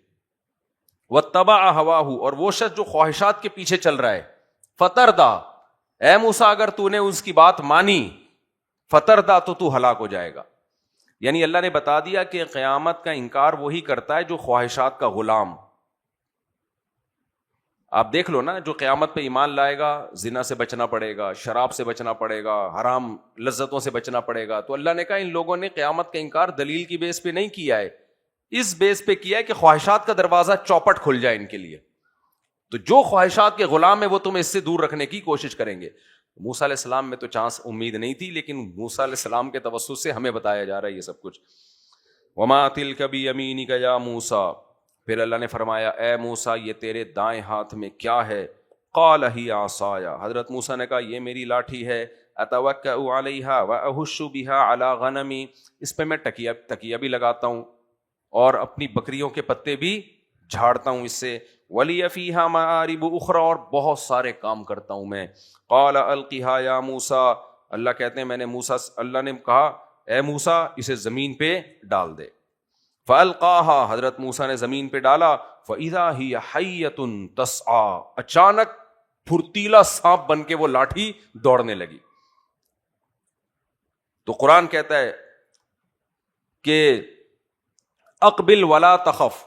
واتبع ہواہ, اور وہ شخص جو خواہشات کے پیچھے چل رہا ہے. فتردا, اے موسیٰ اگر تو نے اس کی بات مانی, فتردا تو تو ہلاک ہو جائے گا. یعنی اللہ نے بتا دیا کہ قیامت کا انکار وہی کرتا ہے جو خواہشات کا غلام. آپ دیکھ لو نا, جو قیامت پہ ایمان لائے گا زنا سے بچنا پڑے گا, شراب سے بچنا پڑے گا, حرام لذتوں سے بچنا پڑے گا. تو اللہ نے کہا ان لوگوں نے قیامت کا انکار دلیل کی بیس پہ نہیں کیا ہے, اس بیس پہ کیا ہے کہ خواہشات کا دروازہ چوپٹ کھل جائے ان کے لیے. تو جو خواہشات کے غلام ہیں وہ تمہیں اس سے دور رکھنے کی کوشش کریں گے. موسیٰ علیہ السلام میں تو چانس امید نہیں تھی, لیکن موسیٰ علیہ السلام کے توسط سے ہمیں بتایا جا رہا ہے یہ سب کچھ. وما تلک بیمینک یا موسیٰ, پھر اللہ نے فرمایا اے موسیٰ یہ تیرے دائیں ہاتھ میں کیا ہے؟ قال ہی عصای, حضرت موسیٰ نے کہا یہ میری لاٹھی ہے. اتوکأ علیہا واہش بہا علی غنمی, اس پہ میں تکیہ بھی لگاتا ہوں اور اپنی بکریوں کے پتے بھی جھاڑتا ہوں اس سے. ولی فیہا معارب اخری, اور بہت سارے کام کرتا ہوں میں. قال القیہا یا موسیٰ, اللہ کہتے ہیں میں نے اللہ نے کہا اے موسیٰ اسے زمین پہ ڈال دے. فالقاها, حضرت موسیٰ نے زمین پہ ڈالا. فاذا ہی حیۃ تسعی, اچانک پھرتیلا سانپ بن کے وہ لاٹھی دوڑنے لگی. تو قرآن کہتا ہے کہ اقبل ولا تخف.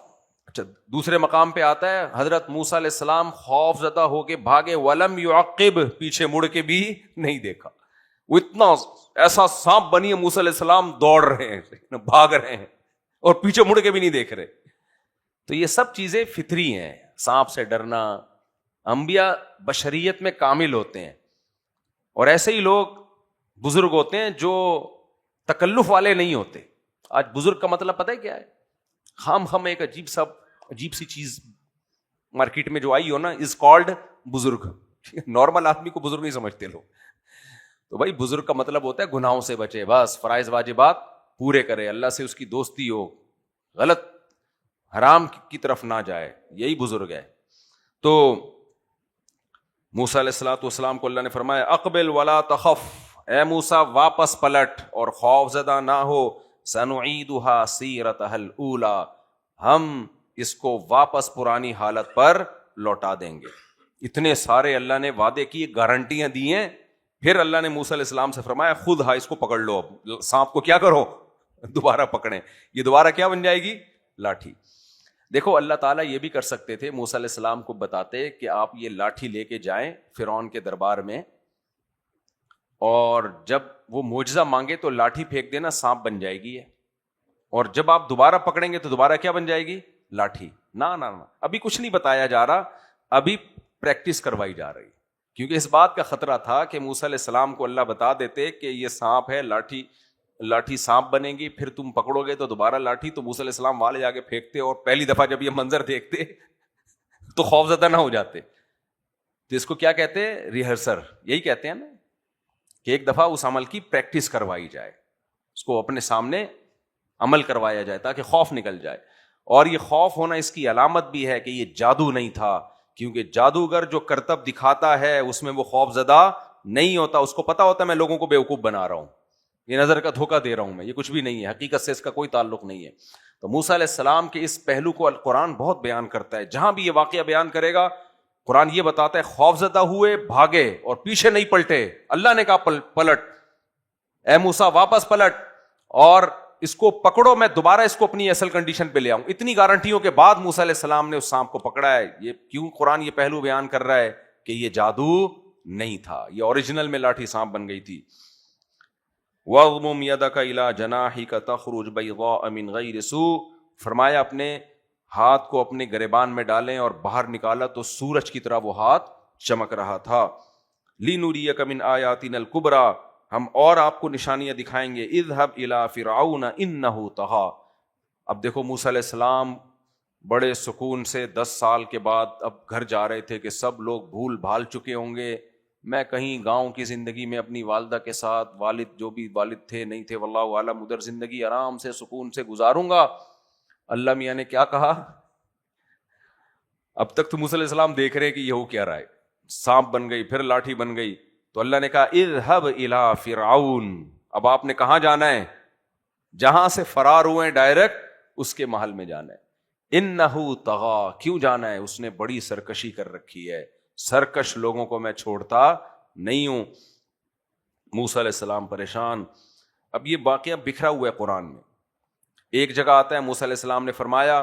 اچھا دوسرے مقام پہ آتا ہے حضرت موسیٰ علیہ السلام خوف زدہ ہو کے بھاگے, ولم یعقب, پیچھے مڑ کے بھی نہیں دیکھا. وہ اتنا ایسا سانپ بنی ہے, موسیٰ علیہ السلام دوڑ رہے ہیں, بھاگ رہے ہیں اور پیچھے مڑ کے بھی نہیں دیکھ رہے. تو یہ سب چیزیں فطری ہیں, سانپ سے ڈرنا. انبیاء بشریت میں کامل ہوتے ہیں, اور ایسے ہی لوگ بزرگ ہوتے ہیں جو تکلف والے نہیں ہوتے. آج بزرگ کا مطلب پتہ ہے کیا ہے؟ ہم ایک عجیب سی چیز مارکیٹ میں جو آئی ہو نا، از کالڈ بزرگ. نارمل آدمی کو بزرگ نہیں سمجھتے لوگ. تو بھائی بزرگ کا مطلب ہوتا ہے گناہوں سے بچے، بس فرائض واجبات پورے کرے، اللہ سے اس کی دوستی ہو، غلط حرام کی طرف نہ جائے، یہی بزرگ ہے. تو موسیٰ علیہ الصلوۃ والسلام کو اللہ نے فرمایا اقبل ولا تخف، اے موسیٰ واپس پلٹ اور خوف زدہ نہ ہو، سنعیدها سیرتها الاولی، ہم اس کو واپس پرانی حالت پر لوٹا دیں گے. اتنے سارے اللہ نے وعدے کی، گارنٹیاں دی ہیں. پھر اللہ نے موسیٰ علیہ السلام سے فرمایا خود اس کو پکڑ لو، اب سانپ کو کیا کرو، دوبارہ پکڑیں. یہ دوبارہ کیا بن جائے گی؟ لاٹھی. دیکھو اللہ تعالیٰ یہ بھی کر سکتے تھے، موسیٰ علیہ السلام کو بتاتے کہ آپ یہ لاٹھی لے کے جائیں فرعون کے دربار میں، اور جب وہ معجزہ مانگے تو لاٹھی پھینک دینا، سانپ بن جائے گی. اور جب آپ دوبارہ پکڑیں گے تو دوبارہ کیا بن جائے گی؟ لاٹھی. نہ ابھی کچھ نہیں بتایا جا رہا، ابھی پریکٹس کروائی جا رہی. کیونکہ اس بات کا خطرہ تھا کہ موسیٰ علیہ السلام کو اللہ بتا دیتے کہ یہ سانپ ہے، لاٹھی سانپ بنے گی، پھر تم پکڑو گے تو دوبارہ لاٹھی. تو موسیٰ علیہ السلام والے جا کے پھینکتے، اور پہلی دفعہ جب یہ منظر دیکھتے تو خوف زدہ نہ ہو جاتے. تو اس کو کیا کہتے ہیں؟ ریہرسل. یہی کہتے ہیں نا کہ ایک دفعہ اس عمل کی پریکٹس کروائی جائے، اس کو اپنے سامنے عمل کروایا جائے تاکہ خوف نکل جائے. اور یہ خوف ہونا اس کی علامت بھی ہے کہ یہ جادو نہیں تھا، کیونکہ جادوگر جو کرتب دکھاتا ہے اس میں وہ خوف زدہ نہیں ہوتا. اس کو پتا ہوتا ہے میں لوگوں کو بیوقوف بنا رہا ہوں، یہ نظر کا دھوکہ دے رہا ہوں میں، یہ کچھ بھی نہیں ہے، حقیقت سے اس کا کوئی تعلق نہیں ہے. تو موسیٰ علیہ السلام کے اس پہلو کو القرآن بہت بیان کرتا ہے. جہاں بھی یہ واقعہ بیان کرے گا قرآن یہ بتاتا ہے خوف زدہ ہوئے، بھاگے اور پیچھے نہیں پلٹے. اللہ نے کہا پلٹ، اے موسیٰ واپس پلٹ اور اس کو پکڑو، میں دوبارہ اس کو اپنی اصل کنڈیشن پہ لے آؤں. اتنی گارنٹیوں کے بعد موسیٰ علیہ السلام نے اس سانپ کو پکڑا ہے. یہ کیوں قرآن یہ پہلو بیان کر رہا ہے کہ یہ جادو نہیں تھا، یہ اوریجنل میں لاٹھی سانپ بن گئی تھی. وَاضْمُمْ يَدَكَ إِلَىٰ جَنَاحِكَ تَخْرُجْ بَيْضَاءَ مِنْ غَيْرِ سُوءٍ، فرمایا اپنے ہاتھ کو اپنے گریبان میں ڈالیں اور باہر نکالا تو سورج کی طرح وہ ہاتھ چمک رہا تھا. لِنُرِيَكَ مِنْ آيَاتِنَا الْكُبْرَىٰ، ہم اور آپ کو نشانیاں دکھائیں گے. اذهب الى فرعون انه طغى. اب دیکھو موسیٰ علیہ السلام بڑے سکون سے 10 سال کے بعد اب گھر جا رہے تھے کہ سب لوگ بھول بھال چکے ہوں گے، میں کہیں گاؤں کی زندگی میں اپنی والدہ کے ساتھ، والد جو بھی والد تھے نہیں تھے واللہ عالم، ادھر زندگی آرام سے سکون سے گزاروں گا. اللہ میاں نے کیا کہا؟ اب تک تو موسیٰ علیہ السلام دیکھ رہے کہ یہ ہو کیا رہا ہے، سانپ بن گئی، پھر لاٹھی بن گئی. تو اللہ نے کہا اذهب الى فرعون، اب آپ نے کہاں جانا ہے؟ جہاں سے فرار ہوئے ڈائریکٹ اس کے محل میں جانا ہے. انه طغى، کیوں جانا ہے؟ اس نے بڑی سرکشی کر رکھی ہے، سرکش لوگوں کو میں چھوڑتا نہیں ہوں. موسیٰ علیہ السلام پریشان. اب یہ واقعہ بکھرا ہوا ہے قرآن میں. ایک جگہ آتا ہے موسیٰ علیہ السلام نے فرمایا،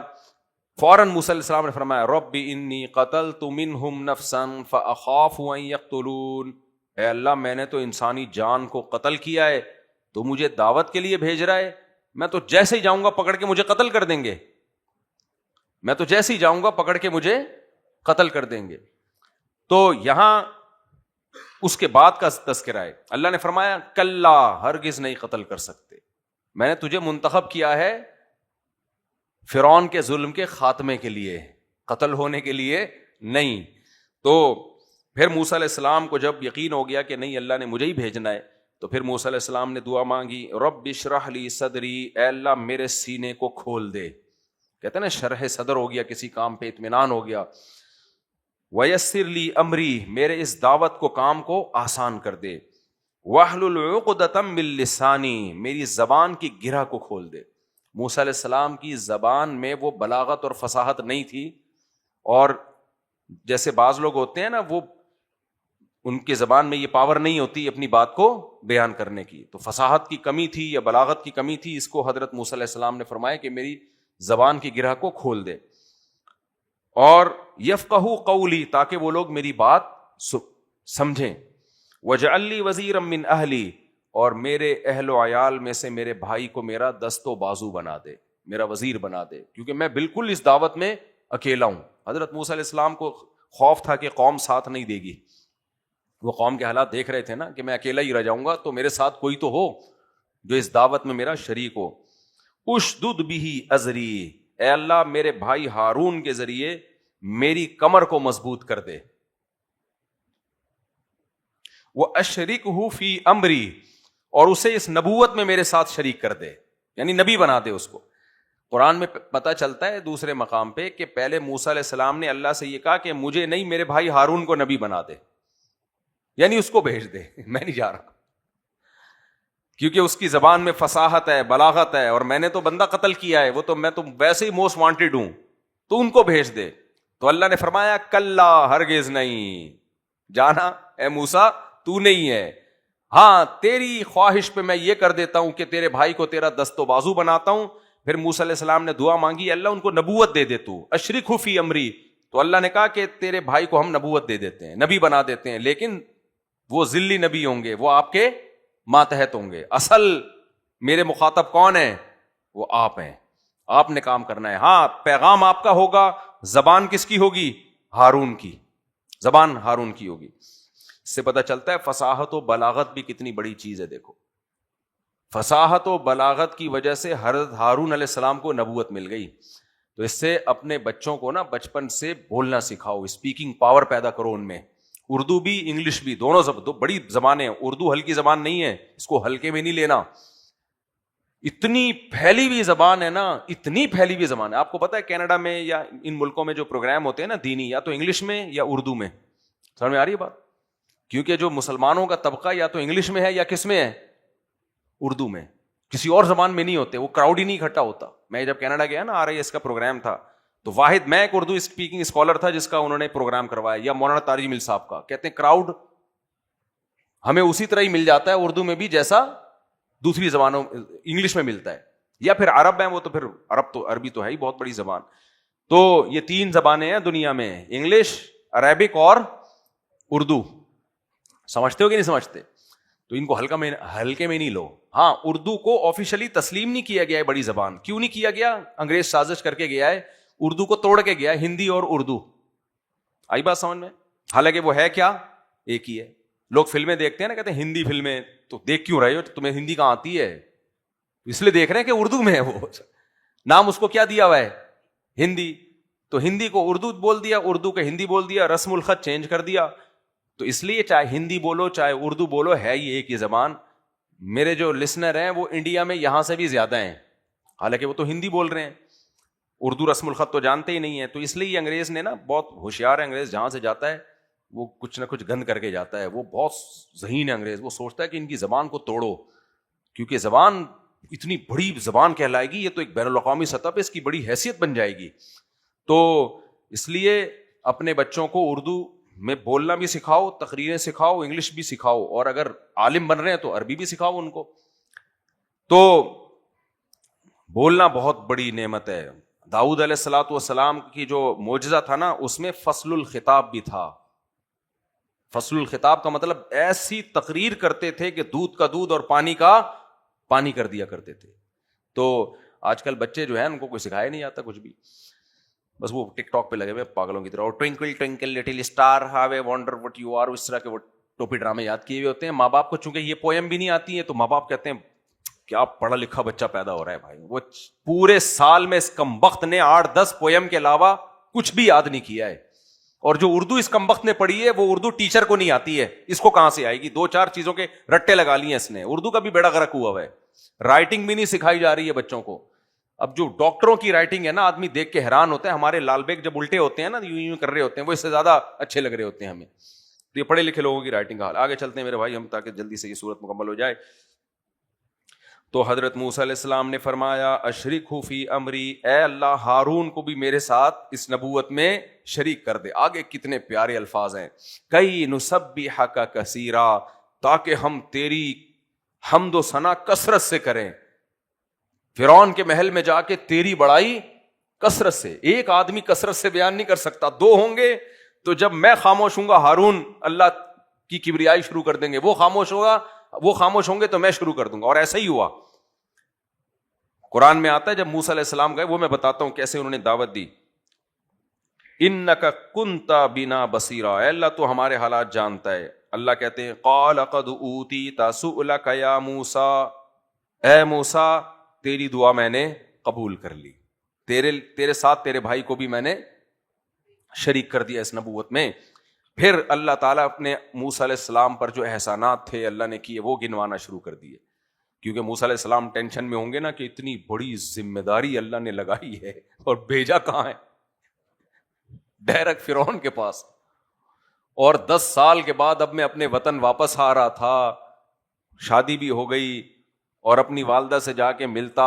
فوراً موسیٰ علیہ السلام نے فرمایا رب انی قتلت منہم نفسا فاخاف ان یقتلون، اے اللہ میں نے تو انسانی جان کو قتل کیا ہے، تو مجھے دعوت کے لیے بھیج رہا ہے، میں تو جیسے ہی جاؤں گا پکڑ کے مجھے قتل کر دیں گے، میں تو جیسے ہی جاؤں گا پکڑ کے مجھے قتل کر دیں گے. تو یہاں اس کے بعد کا تذکرہ ہے. اللہ نے فرمایا کلا، ہرگز نہیں قتل کر سکتے، میں نے تجھے منتخب کیا ہے فرعون کے ظلم کے خاتمے کے لیے، قتل ہونے کے لیے نہیں. تو پھر موسیٰ علیہ السلام کو جب یقین ہو گیا کہ نہیں اللہ نے مجھے ہی بھیجنا ہے، تو پھر موسیٰ علیہ السلام نے دعا مانگی رب اشرح لی صدری، اے اللہ میرے سینے کو کھول دے. کہتے ہیں نا شرح صدر ہو گیا، کسی کام پہ اطمینان ہو گیا. ویسر لی امری، میرے اس دعوت کو کام کو آسان کر دے. واحلل عقدۃ من لسانی، میری زبان کی گرہ کو کھول دے. موسیٰ علیہ السلام کی زبان میں وہ بلاغت اور فصاحت نہیں تھی، اور جیسے بعض لوگ ہوتے ہیں نا وہ ان کی زبان میں یہ پاور نہیں ہوتی اپنی بات کو بیان کرنے کی، تو فصاحت کی کمی تھی یا بلاغت کی کمی تھی. اس کو حضرت موسیٰ علیہ السلام نے فرمایا کہ میری زبان کی گرہ کو کھول دے، اور یفقہوا قولی، تاکہ وہ لوگ میری بات سمجھیں. وجعل لی وزیرا من اہلی، اور میرے اہل و عیال میں سے میرے بھائی کو میرا دست و بازو بنا دے، میرا وزیر بنا دے، کیونکہ میں بالکل اس دعوت میں اکیلا ہوں. حضرت موسیٰ علیہ السلام کو خوف تھا کہ قوم ساتھ نہیں دے گی، وہ قوم کے حالات دیکھ رہے تھے نا کہ میں اکیلا ہی رہ جاؤں گا، تو میرے ساتھ کوئی تو ہو. جو اس دعوت میں میرا شریک ہو. اشدد بہ ازری، اے اللہ میرے بھائی ہارون کے ذریعے میری کمر کو مضبوط کر دے. واشرکہ فی امری، اور اسے اس نبوت میں میرے ساتھ شریک کر دے، یعنی نبی بنا دے اس کو. قرآن میں پتہ چلتا ہے دوسرے مقام پہ کہ پہلے موسیٰ علیہ السلام نے اللہ سے یہ کہا کہ مجھے نہیں، میرے بھائی ہارون کو نبی بنا دے، یعنی اس کو بھیج دے، میں نہیں جا رہا، کیونکہ اس کی زبان میں فصاحت ہے، بلاغت ہے، اور میں نے تو بندہ قتل کیا ہے، وہ تو میں تو ویسے ہی موسٹ وانٹیڈ ہوں، تو ان کو بھیج دے. تو اللہ نے فرمایا کلا، ہرگز نہیں، جانا اے موسیٰ تو نہیں ہے. ہاں تیری خواہش پہ میں یہ کر دیتا ہوں کہ تیرے بھائی کو تیرا دست و بازو بناتا ہوں. پھر موسیٰ علیہ السلام نے دعا مانگی، اللہ ان کو نبوت دے دے تو، اشرکہ فی امری. تو اللہ نے کہا کہ تیرے بھائی کو ہم نبوت دے دیتے ہیں، نبی بنا دیتے ہیں، لیکن وہ ذلی نبی ہوں گے، وہ آپ کے ماتحت ہوں گے. اصل میرے مخاطب کون ہیں؟ وہ آپ ہیں، آپ نے کام کرنا ہے. ہاں پیغام آپ کا ہوگا، زبان کس کی ہوگی؟ ہارون کی، زبان ہارون کی ہوگی. اس سے پتہ چلتا ہے فصاحت و بلاغت بھی کتنی بڑی چیز ہے. دیکھو فصاحت و بلاغت کی وجہ سے حضرت ہارون علیہ السلام کو نبوت مل گئی. تو اس سے اپنے بچوں کو نا بچپن سے بولنا سکھاؤ، اسپیکنگ پاور پیدا کرو ان میں. اردو بھی انگلش بھی، دونوں بڑی زبانیں ہیں. اردو ہلکی زبان نہیں ہے، اس کو ہلکے میں نہیں لینا. اتنی پھیلی ہوئی زبان ہے نا، اتنی پھیلی ہوئی زبان ہے. آپ کو پتا ہے کینیڈا میں یا ان ملکوں میں جو پروگرام ہوتے ہیں نا دینی، یا تو انگلش میں یا اردو میں. سمجھ میں آ رہی ہے بات؟ کیونکہ جو مسلمانوں کا طبقہ یا تو انگلش میں ہے یا کس میں ہے؟ اردو میں. کسی اور زبان میں نہیں ہوتے، وہ کراؤڈ ہی نہیں اکٹھا ہوتا. میں جب کینیڈا گیا نا، RIS کا پروگرام تھا، تو واحد میں ایک اردو اسپیکنگ اسکالر تھا جس کا انہوں نے پروگرام کروایا، یا مولانا طارق مل صاحب کا. کہتے ہیں کراؤڈ ہمیں اسی طرح ہی مل جاتا ہے اردو میں بھی جیسا دوسری زبانوں انگلش میں ملتا ہے. یا پھر عرب ہیں، وہ تو پھر عربی تو ہے ہی بہت بڑی زبان. تو یہ 3 زبانیں ہیں دنیا میں، انگلش، عربک اور اردو. سمجھتے ہو کہ نہیں سمجھتے؟ تو ان کو ہلکے میں نہیں لو. ہاں اردو کو آفیشلی تسلیم نہیں کیا گیا ہے بڑی زبان. کیوں نہیں کیا گیا؟ انگریز سازش کر کے گیا ہے، اردو کو توڑ کے گیا ہے. ہندی اور اردو، آئی بات سمجھ میں؟ حالانکہ وہ ہے کیا؟ ایک ہی ہے. لوگ فلمیں دیکھتے ہیں نا، کہتے ہیں ہندی فلمیں، تو دیکھ کیوں رہے ہو؟ تمہیں ہندی کہاں آتی ہے؟ اس لیے دیکھ رہے ہیں کہ اردو میں ہے. وہ نام اس کو کیا دیا ہوا ہے؟ ہندی. تو ہندی کو اردو بول دیا، اردو کو ہندی بول دیا، رسم الخط چینج کر دیا. تو اس لیے چاہے ہندی بولو چاہے اردو بولو، ہے یہ ایک ہی زبان. میرے جو لسنر ہیں وہ انڈیا میں یہاں سے بھی زیادہ ہیں، حالانکہ وہ تو ہندی بول رہے ہیں، اردو رسم الخط تو جانتے ہی نہیں ہے. تو اس لیے انگریز نے نا، بہت ہوشیار ہے انگریز، جہاں سے جاتا ہے وہ کچھ نہ کچھ گند کر کے جاتا ہے. وہ بہت ذہین ہے انگریز. وہ سوچتا ہے کہ ان کی زبان کو توڑو، کیونکہ زبان اتنی بڑی زبان کہلائے گی، یہ تو ایک بین الاقوامی سطح پہ اس کی بڑی حیثیت بن جائے گی. تو اس لیے اپنے بچوں کو اردو میں بولنا بھی سکھاؤ، تقریریں سکھاؤ، انگلش بھی سکھاؤ، اور اگر عالم بن رہے ہیں تو عربی بھی سکھاؤ ان کو. تو بولنا بہت بڑی نعمت ہے. داؤد علیہ الصلوۃ والسلام کی جو معجزہ تھا نا، اس میں فصل الخطاب بھی تھا. فصل الخطاب کا مطلب ایسی تقریر کرتے تھے کہ دودھ کا دودھ اور پانی کا پانی کر دیا کرتے تھے. تو آج کل بچے جو ہیں ان کو کوئی سکھایا نہیں آتا کچھ بھی، بس وہ ٹک ٹاک پہ لگے ہوئے پاگلوں کی طرح. اور twinkle twinkle little star how I wonder what you are, اس طرح کے وہ ٹوپی ڈرامے یاد کیے ہوئے ہوتے ہیں. ماں باپ کو چونکہ یہ پوئم بھی نہیں آتی ہے، تو ماں باپ کہتے ہیں کیا پڑھا لکھا بچہ پیدا ہو رہا ہے بھائی. وہ پورے سال میں اس کمبخت نے 8-10 پوئم کے علاوہ کچھ بھی یاد نہیں کیا ہے. اور جو اردو اس کمبخت نے پڑھی ہے، وہ اردو ٹیچر کو نہیں آتی ہے. اس کو کہاں سے آئے گی؟ 2-4 چیزوں کے رٹے لگا لیے اس نے. اردو کا بھی بیڑا غرق ہوا ہے. رائٹنگ بھی نہیں سکھائی جا رہی ہے بچوں کو. اب جو ڈاکٹروں کی رائٹنگ ہے نا، آدمی دیکھ کے حیران ہوتا ہے. ہمارے لال بیگ جب الٹے ہوتے ہیں نا، یوں کر رہے ہوتے ہیں، وہ اس سے زیادہ اچھے لگ رہے ہوتے ہیں ہمیں. تو یہ پڑھے لکھے لوگوں کی رائٹنگ کا حال. آگے چلتے ہیں میرے بھائی ہم، تاکہ جلدی سے یہ صورت مکمل ہو جائے. تو حضرت موسیٰ علیہ السلام نے فرمایا اشرکہ فی امری، اے اللہ ہارون کو بھی میرے ساتھ اس نبوت میں شریک کر دے. آگے کتنے پیارے الفاظ ہیں، کئی نسبحک کثیرا، تاکہ ہم تیری حمد و ثنا کثرت سے کریں. فرعون کے محل میں جا کے تیری بڑائی کثرت سے. ایک آدمی کثرت سے بیان نہیں کر سکتا، 2 ہوں گے تو جب میں خاموش ہوں گا ہارون اللہ کی کبریائی شروع کر دیں گے. وہ خاموش ہوں گے تو میں شروع کر دوں گا. اور ایسا ہی ہوا. قرآن میں آتا ہے جب موسیٰ علیہ السلام گئے، وہ میں بتاتا ہوں کیسے انہوں نے دعوت دی. انک کنت بنا بصیرا، اے اللہ تو ہمارے حالات جانتا ہے. اللہ کہتے ہیں قال قد اوتیت سؤلک یا موسیٰ، اے موسیٰ تیری دعا میں نے قبول کر لی، تیرے ساتھ تیرے بھائی کو بھی میں نے شریک کر دیا اس نبوت میں۔ پھر اللہ تعالیٰ اپنے موسیٰ علیہ السلام پر جو احسانات تھے اللہ نے کیے وہ گنوانا شروع کر دیے، کیونکہ موسیٰ علیہ السلام ٹینشن میں ہوں گے نا کہ اتنی بڑی ذمہ داری اللہ نے لگائی ہے اور بھیجا کہاں ہے؟ ڈائریکٹ فرعون کے پاس۔ اور 10 سال کے بعد اب میں اپنے وطن واپس آ رہا تھا، شادی بھی ہو گئی اور اپنی والدہ سے جا کے ملتا،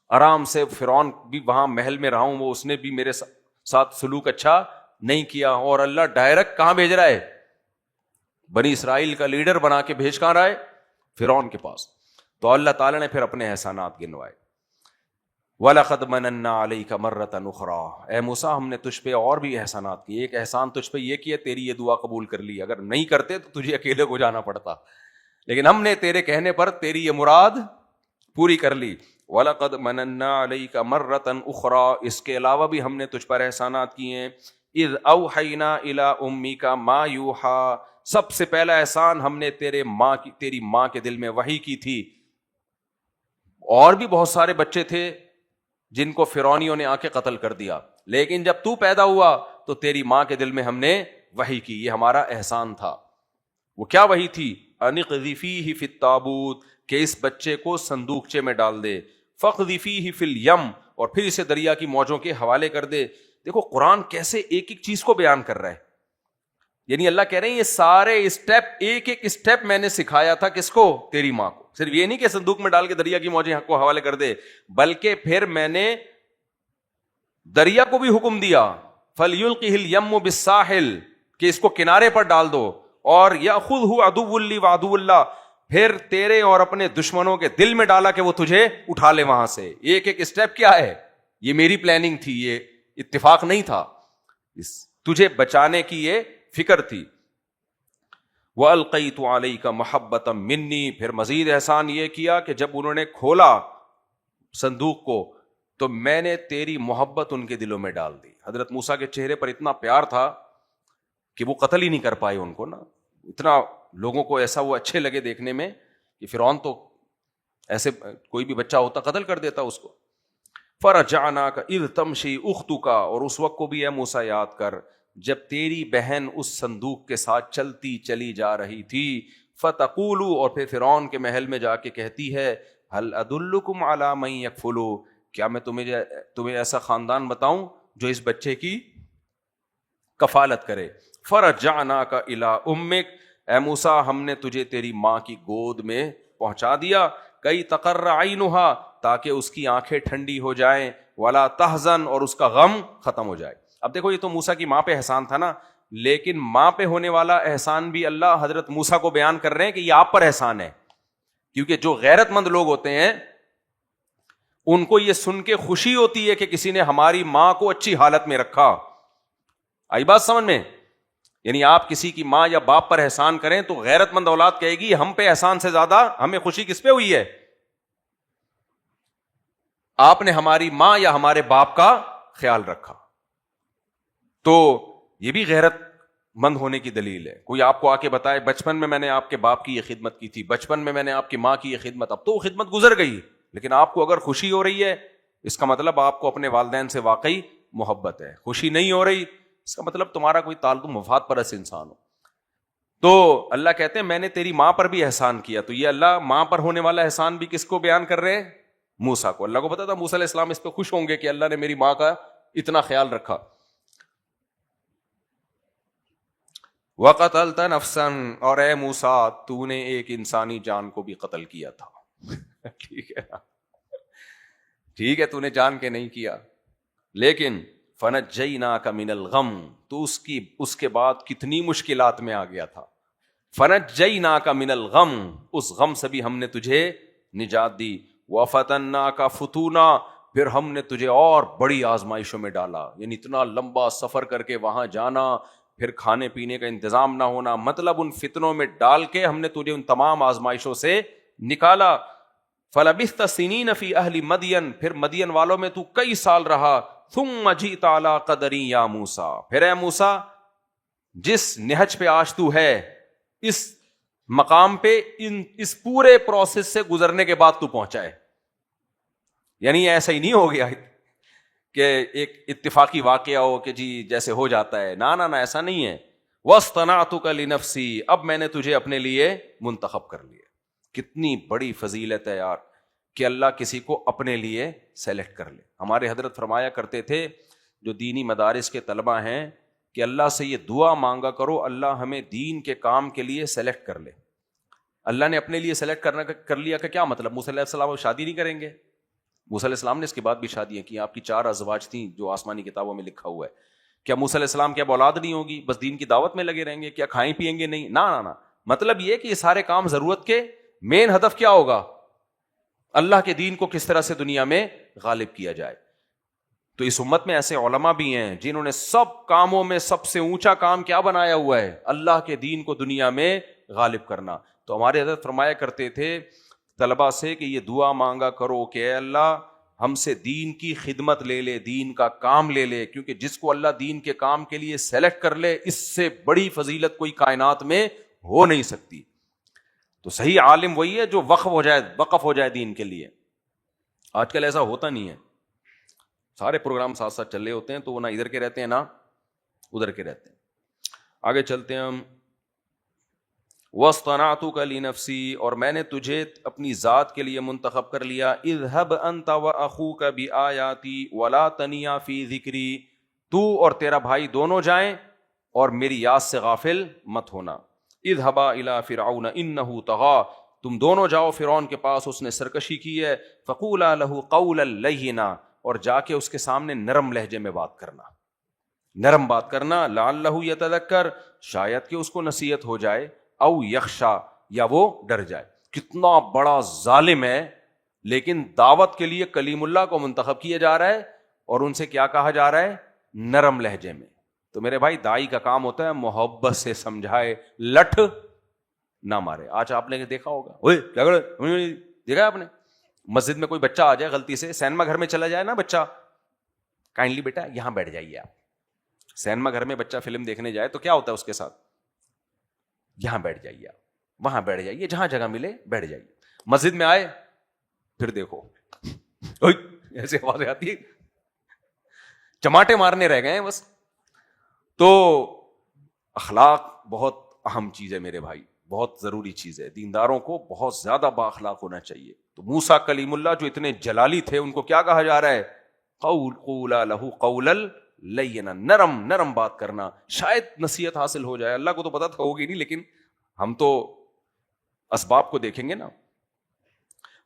آرام سے فرعون بھی وہاں محل میں رہا ہوں، وہ اس نے بھی میرے ساتھ سلوک اچھا نہیں کیا، اور اللہ ڈائریکٹ کہاں بھیج رہا ہے؟ بنی اسرائیل کا لیڈر بنا کے بھیج کہاں رہا ہے؟ فرعون کے پاس۔ تو اللہ تعالیٰ نے پھر اپنے احسانات گنوائے۔ وَلَقَدْ مَنَنَّا عَلَيْكَ مَرَّةً أُخْرَىٰ، اے موسیٰ ہم نے تجھ پہ اور بھی احسانات کیے، ایک احسان تجھ پہ یہ کیا تیری یہ دعا قبول کر لی، اگر نہیں کرتے تو تجھے اکیلے کو جانا پڑتا، لیکن ہم نے تیرے کہنے پر تیری یہ مراد پوری کر لی۔ وَلَقَدْ مَنَنَّا عَلَيْكَ مَرَّةً أُخْرَىٰ، اس کے علاوہ بھی ہم نے تجھ پر احسانات کیے ہیں۔ اِذْ أَوْحَيْنَا إِلَىٰ أُمِّكَ مَا يُوحَىٰ، سب سے پہلا احسان ہم نے تیری ماں کے دل میں وحی کی تھی۔ اور بھی بہت سارے بچے تھے جن کو فرعونیوں نے آ کے قتل کر دیا، لیکن جب تو پیدا ہوا تو تیری ماں کے دل میں ہم نے وحی کی، یہ ہمارا احسان تھا۔ وہ کیا وحی تھی؟ ان اقذ فیہ فی التابوت، کہ اس بچے کو صندوقچے میں ڈال دے، فاقذ فیہ فی الیم، اور پھر اسے دریا کی موجوں کے حوالے کر دے۔ دیکھو قرآن کیسے ایک ایک چیز کو بیان کر رہا ہے، یعنی اللہ کہہ رہے ہیں یہ سارے اسٹیپ، ایک ایک اسٹیپ میں نے سکھایا تھا کس کو؟ تیری ماں کو۔ صرف یہ نہیں کہ صندوق میں ڈال کے دریا کی موجیں کو حوالے کر دے، بلکہ پھر میں نے دریا کو بھی حکم دیا فَلْيُلْقِهِ الْيَمُّ بِالسَّاحِلِ، کہ اس کو کنارے پر ڈال دو، اور يَأْخُذْهُ عَدُوٌّ لِّي وَعَدُوٌّ اللَّهِ، پھر تیرے اور اپنے دشمنوں کے دل میں ڈالا کہ وہ تجھے اٹھا لے وہاں سے۔ ایک ایک اسٹیپ کیا ہے؟ یہ میری پلاننگ تھی، یہ اتفاق نہیں تھا، تجھے بچانے کی یہ فکر تھی۔ وَأَلْقَيْتُ عَلَيْكَ مَحَبَّةً مِّنِّي، پھر مزید احسان یہ کیا کہ جب انہوں نے کھولا صندوق کو تو میں نے تیری محبت ان کے دلوں میں ڈال دی۔ حضرت موسیٰ کے چہرے پر اتنا پیار تھا کہ وہ قتل ہی نہیں کر پائے ان کو نا، اتنا لوگوں کو ایسا وہ اچھے لگے دیکھنے میں کہ فرعون تو ایسے کوئی بھی بچہ ہوتا قتل کر دیتا اس کو۔ فَرَجَعْنَاكَ إِذْ تَمْشِي أُخْتُكَ، اور اس وقت کو بھی اے موسیٰ یاد کر جب تیری بہن اس صندوق کے ساتھ چلتی چلی جا رہی تھی، فَتَقُولُ، اور پھر فرعون کے محل میں جا کے کہتی ہے هَلْ أَدُلُّكُمْ عَلَىٰ مَن يَكْفُلُ، کیا میں تمہیں ایسا خاندان بتاؤں جو اس بچے کی کفالت کرے۔ فَرَجَعْنَاكَ إِلَىٰ أُمِّكَ، اے موسیٰ ہم نے تجھے تیری ماں کی گود میں پہنچا دیا، کئی تقر عینھا، تاکہ اس کی آنکھیں ٹھنڈی ہو جائیں، ولا تحزن، اور اس کا غم ختم ہو جائے۔ اب دیکھو یہ تو موسیٰ کی ماں پہ احسان تھا نا، لیکن ماں پہ ہونے والا احسان بھی اللہ حضرت موسیٰ کو بیان کر رہے ہیں کہ یہ آپ پر احسان ہے، کیونکہ جو غیرت مند لوگ ہوتے ہیں ان کو یہ سن کے خوشی ہوتی ہے کہ کسی نے ہماری ماں کو اچھی حالت میں رکھا۔ آئی بات سمجھ میں؟ یعنی آپ کسی کی ماں یا باپ پر احسان کریں تو غیرت مند اولاد کہے گی ہم پہ احسان سے زیادہ ہمیں خوشی کس پہ ہوئی ہے؟ آپ نے ہماری ماں یا ہمارے باپ کا خیال رکھا۔ تو یہ بھی غیرت مند ہونے کی دلیل ہے۔ کوئی آپ کو آ کے بتائے بچپن میں نے آپ کے باپ کی یہ خدمت کی تھی، بچپن میں نے آپ کی ماں کی یہ خدمت، اب تو وہ خدمت گزر گئی، لیکن آپ کو اگر خوشی ہو رہی ہے اس کا مطلب آپ کو اپنے والدین سے واقعی محبت ہے۔ خوشی نہیں ہو رہی اس کا مطلب تمہارا کوئی تعلق مفاد پرست انسان ہو۔ تو اللہ کہتے ہیں میں نے تیری ماں پر بھی احسان کیا۔ تو یہ اللہ ماں پر ہونے والا احسان بھی کس کو بیان کر رہے ہیں؟ موسیٰ کو۔ اللہ کو پتا تھا موسیٰ علیہ السلام اس پہ خوش ہوں گے کہ اللہ نے میری ماں کا اتنا خیال رکھا۔ وَقَتَلْتَ نَفْسًا، اور اے موسیٰ تو نے ایک انسانی جان کو بھی قتل کیا تھا۔ ٹھیک ہے نا، ٹھیک ہے تو نے جان کے نہیں کیا، لیکن فَنَجَّيْنَاكَ مِنَ الْغَمِّ، تو اس کے بعد کتنی مشکلات میں آ گیا تھا۔ فَنَجَّيْنَاكَ مِنَ الْغَمِّ، اس غم سے بھی ہم نے تجھے نجات دی۔ وَفَتَنَّاكَ فُتُونًا، پھر ہم نے تجھے اور بڑی آزمائشوں میں ڈالا، یعنی اتنا لمبا سفر کر کے وہاں جانا، پھر کھانے پینے کا انتظام نہ ہونا، مطلب ان فتنوں میں ڈال کے ہم نے تجھے ان تمام آزمائشوں سے نکالا۔ فَلَبِثْتَ سِنِينَ فِي أَهْلِ مَدْيَنَ، پھر مدین والوں میں تو کئی سال رہا۔ ثُمَّ جِئْتَ عَلَىٰ قَدَرٍ يَا مُوسَىٰ، پھر اے موسیٰ جس نہج پہ آج تو ہے اس مقام پہ اس پورے پروسیس سے گزرنے کے بعد تو پہنچا ہے. یعنی ایسا ہی نہیں ہو گیا کہ ایک اتفاقی واقعہ ہو کہ جی جیسے ہو جاتا ہے. نہ ایسا نہیں ہے. وَاصْطَنَعْتُكَ لِنَفْسِي, اب میں نے تجھے اپنے لیے منتخب کر لیا. کتنی بڑی فضیلت ہے یار کہ اللہ کسی کو اپنے لیے سلیکٹ کر لے. ہمارے حضرت فرمایا کرتے تھے جو دینی مدارس کے طلبہ ہیں کہ اللہ سے یہ دعا مانگا کرو اللہ ہمیں دین کے کام کے لیے سلیکٹ کر لے. اللہ نے اپنے لیے سلیکٹ کر لیا کہ کیا مطلب؟ موسیٰ علیہ السلام شادی نہیں کریں گے؟ موسیٰ علیہ السلام نے اس کے بعد بھی شادیاں کی. آپ کی 4 ازواج تھیں جو آسمانی کتابوں میں لکھا ہوا ہے. کیا موسیٰ علیہ السلام کی اب اولاد نہیں ہوگی؟ بس دین کی دعوت میں لگے رہیں گے؟ کیا کھائیں پیئیں گے؟ نہیں. نہ مطلب یہ کہ یہ سارے کام ضرورت کے مین ہدف کیا ہوگا؟ اللہ کے دین کو کس طرح سے دنیا میں غالب کیا جائے. تو اس امت میں ایسے علماء بھی ہیں جنہوں نے سب کاموں میں سب سے اونچا کام کیا بنایا ہوا ہے؟ اللہ کے دین کو دنیا میں غالب کرنا. تو ہمارے حضرت فرمایا کرتے تھے طلبہ سے کہ یہ دعا مانگا کرو کہ اے اللہ ہم سے دین کی خدمت لے لے, دین کا کام لے لے, کیونکہ جس کو اللہ دین کے کام کے لیے سلیکٹ کر لے اس سے بڑی فضیلت کوئی کائنات میں ہو نہیں سکتی. تو صحیح عالم وہی ہے جو وقف ہو جائے دین کے لیے. آج کل ایسا ہوتا نہیں ہے. سارے پروگرام ساتھ ساتھ چل رہے ہوتے ہیں تو وہ نہ ادھر کے رہتے ہیں نہ ادھر کے رہتے ہیں. آگے چلتے ہیں ہم. وَاصْطَنَعْتُكَ لِنَفْسِي, اور میں نے تجھے اپنی ذات کے لیے منتخب کر لیا. اذهب انت واخوك بآیاتی ولا تنیا فی ذکری, تو اور تیرا بھائی دونوں جائیں اور میری یاد سے غافل مت ہونا. اذهبا الى فرعون انه طغى, تم دونوں جاؤ فرعون کے پاس, اس نے سرکشی کی ہے. فقولا له قولا لینا, اور جا کے اس کے سامنے نرم لہجے میں بات کرنا, نرم بات کرنا. لعلہ یتذکر, شاید کہ اس کو نصیحت ہو جائے. او یخشا, یا وہ ڈر جائے. کتنا بڑا ظالم ہے, لیکن دعوت کے لیے کلیم اللہ کو منتخب کیا جا رہا ہے اور ان سے کیا کہا جا رہا ہے؟ نرم لہجے میں. تو میرے بھائی دائی کا کام ہوتا ہے محبت سے سمجھائے, لٹھ نہ مارے. آج آپ نے دیکھا ہوگا, اوئے کیا دیکھا ہے آپ نے, مسجد میں کوئی بچہ آ جائے غلطی سے, سینما گھر میں چلا جائے نا بچہ, کائنڈلی بیٹا یہاں بیٹھ جائیے آپ. سینما گھر میں بچہ فلم دیکھنے جائے تو کیا ہوتا ہے اس کے ساتھ؟ یہاں بیٹھ جائیے آپ, وہاں بیٹھ جائیے, جہاں جگہ ملے بیٹھ جائیے. مسجد میں آئے پھر دیکھو ایسے آوازیں آتی ہے, چماٹے مارنے رہ گئے ہیں بس. تو اخلاق بہت اہم چیز ہے میرے بھائی, بہت ضروری چیز ہے. دینداروں کو بہت زیادہ با اخلاق ہونا چاہیے. تو موسیٰ کلیم اللہ جو اتنے جلالی تھے ان کو کیا کہا جا رہا ہے؟ قولا لہ قولا لینا, نرم بات کرنا, شاید نصیحت حاصل ہو جائے. اللہ کو تو پتا تھا ہوگی نہیں, لیکن ہم تو اسباب کو دیکھیں گے نا.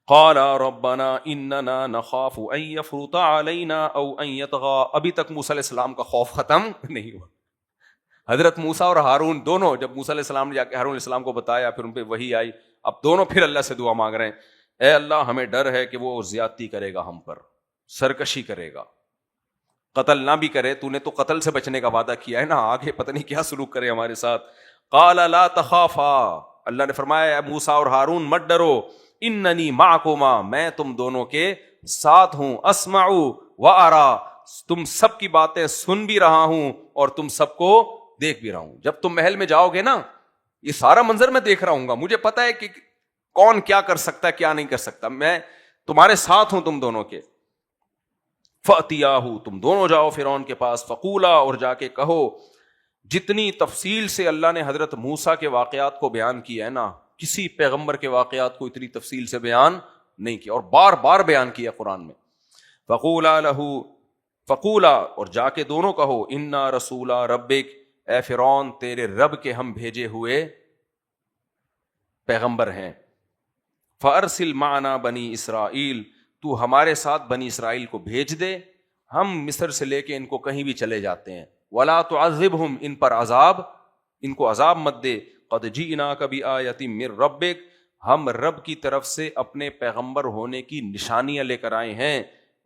قال ربنا اننا نخاف ان يفرط علينا او ان يطغى, ابھی تک موسیٰ علیہ السلام کا خوف ختم نہیں ہوا. حضرت موسیٰ اور ہارون دونوں, جب موسیٰ علیہ السلام نے جا کے ہارون علیہ السلام کو بتایا, پھر ان پہ وحی آئی, اب دونوں پھر اللہ سے دعا مانگ رہے ہیں, اے اللہ ہمیں ڈر ہے کہ وہ زیادتی کرے گا ہم پر, سرکشی کرے گا, قتل نہ بھی کرے, تو نے تو قتل سے بچنے کا وعدہ کیا ہے نا, آگے پتہ نہیں کیا سلوک کرے ہمارے ساتھ. قال لا تخافا, اللہ نے فرمایا اے موسیٰ اور ہارون مت ڈرو, اننی معکما, میں تم دونوں کے ساتھ ہوں, اسمع وارا, تم سب کی باتیں سن بھی رہا ہوں اور تم سب کو دیکھ بھی رہا ہوں. جب تم محل میں جاؤ گے نا, یہ سارا منظر میں دیکھ رہا ہوں گا, مجھے پتا ہے کہ کون کیا کر سکتا ہے کیا نہیں کر سکتا, میں تمہارے ساتھ ہوں تم دونوں کے. فَأْتِيَاهُ, تم دونوں جاؤ فرعون کے پاس. فَقُولَا, اور جا کے کہو. جتنی تفصیل سے اللہ نے حضرت موسیٰ کے واقعات کو بیان کیا ہے نا, کسی پیغمبر کے واقعات کو اتنی تفصیل سے بیان نہیں کیا, اور بار بار بیان کیا قرآن میں. فَقُولَا لَهُ, فَقُولَا, اور جا کے دونوں کہو, اِنَّا رَسُولَ رَبِّكَ, اے فرعون تیرے رب کے ہم بھیجے ہوئے پیغمبر ہیں. فَأَرْسِلْ مَعَنَا بَنِي إِسْرَائِيل, تو ہمارے ساتھ بنی اسرائیل کو بھیج دے, ہم مصر سے لے کے ان کو کہیں بھی چلے جاتے ہیں. وَلَا تُعَذِّبْهُمْ, ان پر ان کو عذاب مت دے. قَدْ جِئْنَاكَ بِآیَةٍ مِّن رَبِّكَ, ہم رب کی طرف سے اپنے پیغمبر ہونے کی نشانیاں لے کر آئے ہیں.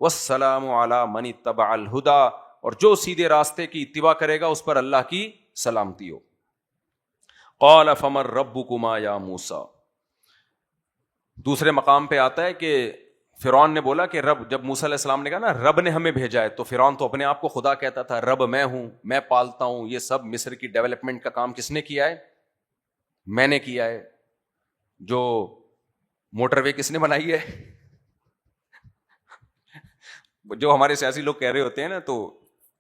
وَالسَّلَامُ عَلَىٰ مَنِ اتَّبَعَ الْهُدَىٰ, اور جو سیدھے راستے کی اتباع کرے گا اس پر اللہ کی سلامتی ہو. قَالَ فَمَن رَبُّكُمَا يَا مُوسَىٰ, دوسرے مقام پہ آتا ہے کہ فرعون نے بولا کہ رب, جب موسیٰ علیہ السلام نے کہا نا رب نے ہمیں بھیجا ہے, تو فرعون تو اپنے آپ کو خدا کہتا تھا, رب میں ہوں, میں پالتا ہوں, یہ سب مصر کی ڈیولپمنٹ کا کام کس نے کیا ہے؟ میں نے کیا ہے. جو موٹر وے کس نے بنائی ہے؟ جو ہمارے سیاسی لوگ کہہ رہے ہوتے ہیں نا، تو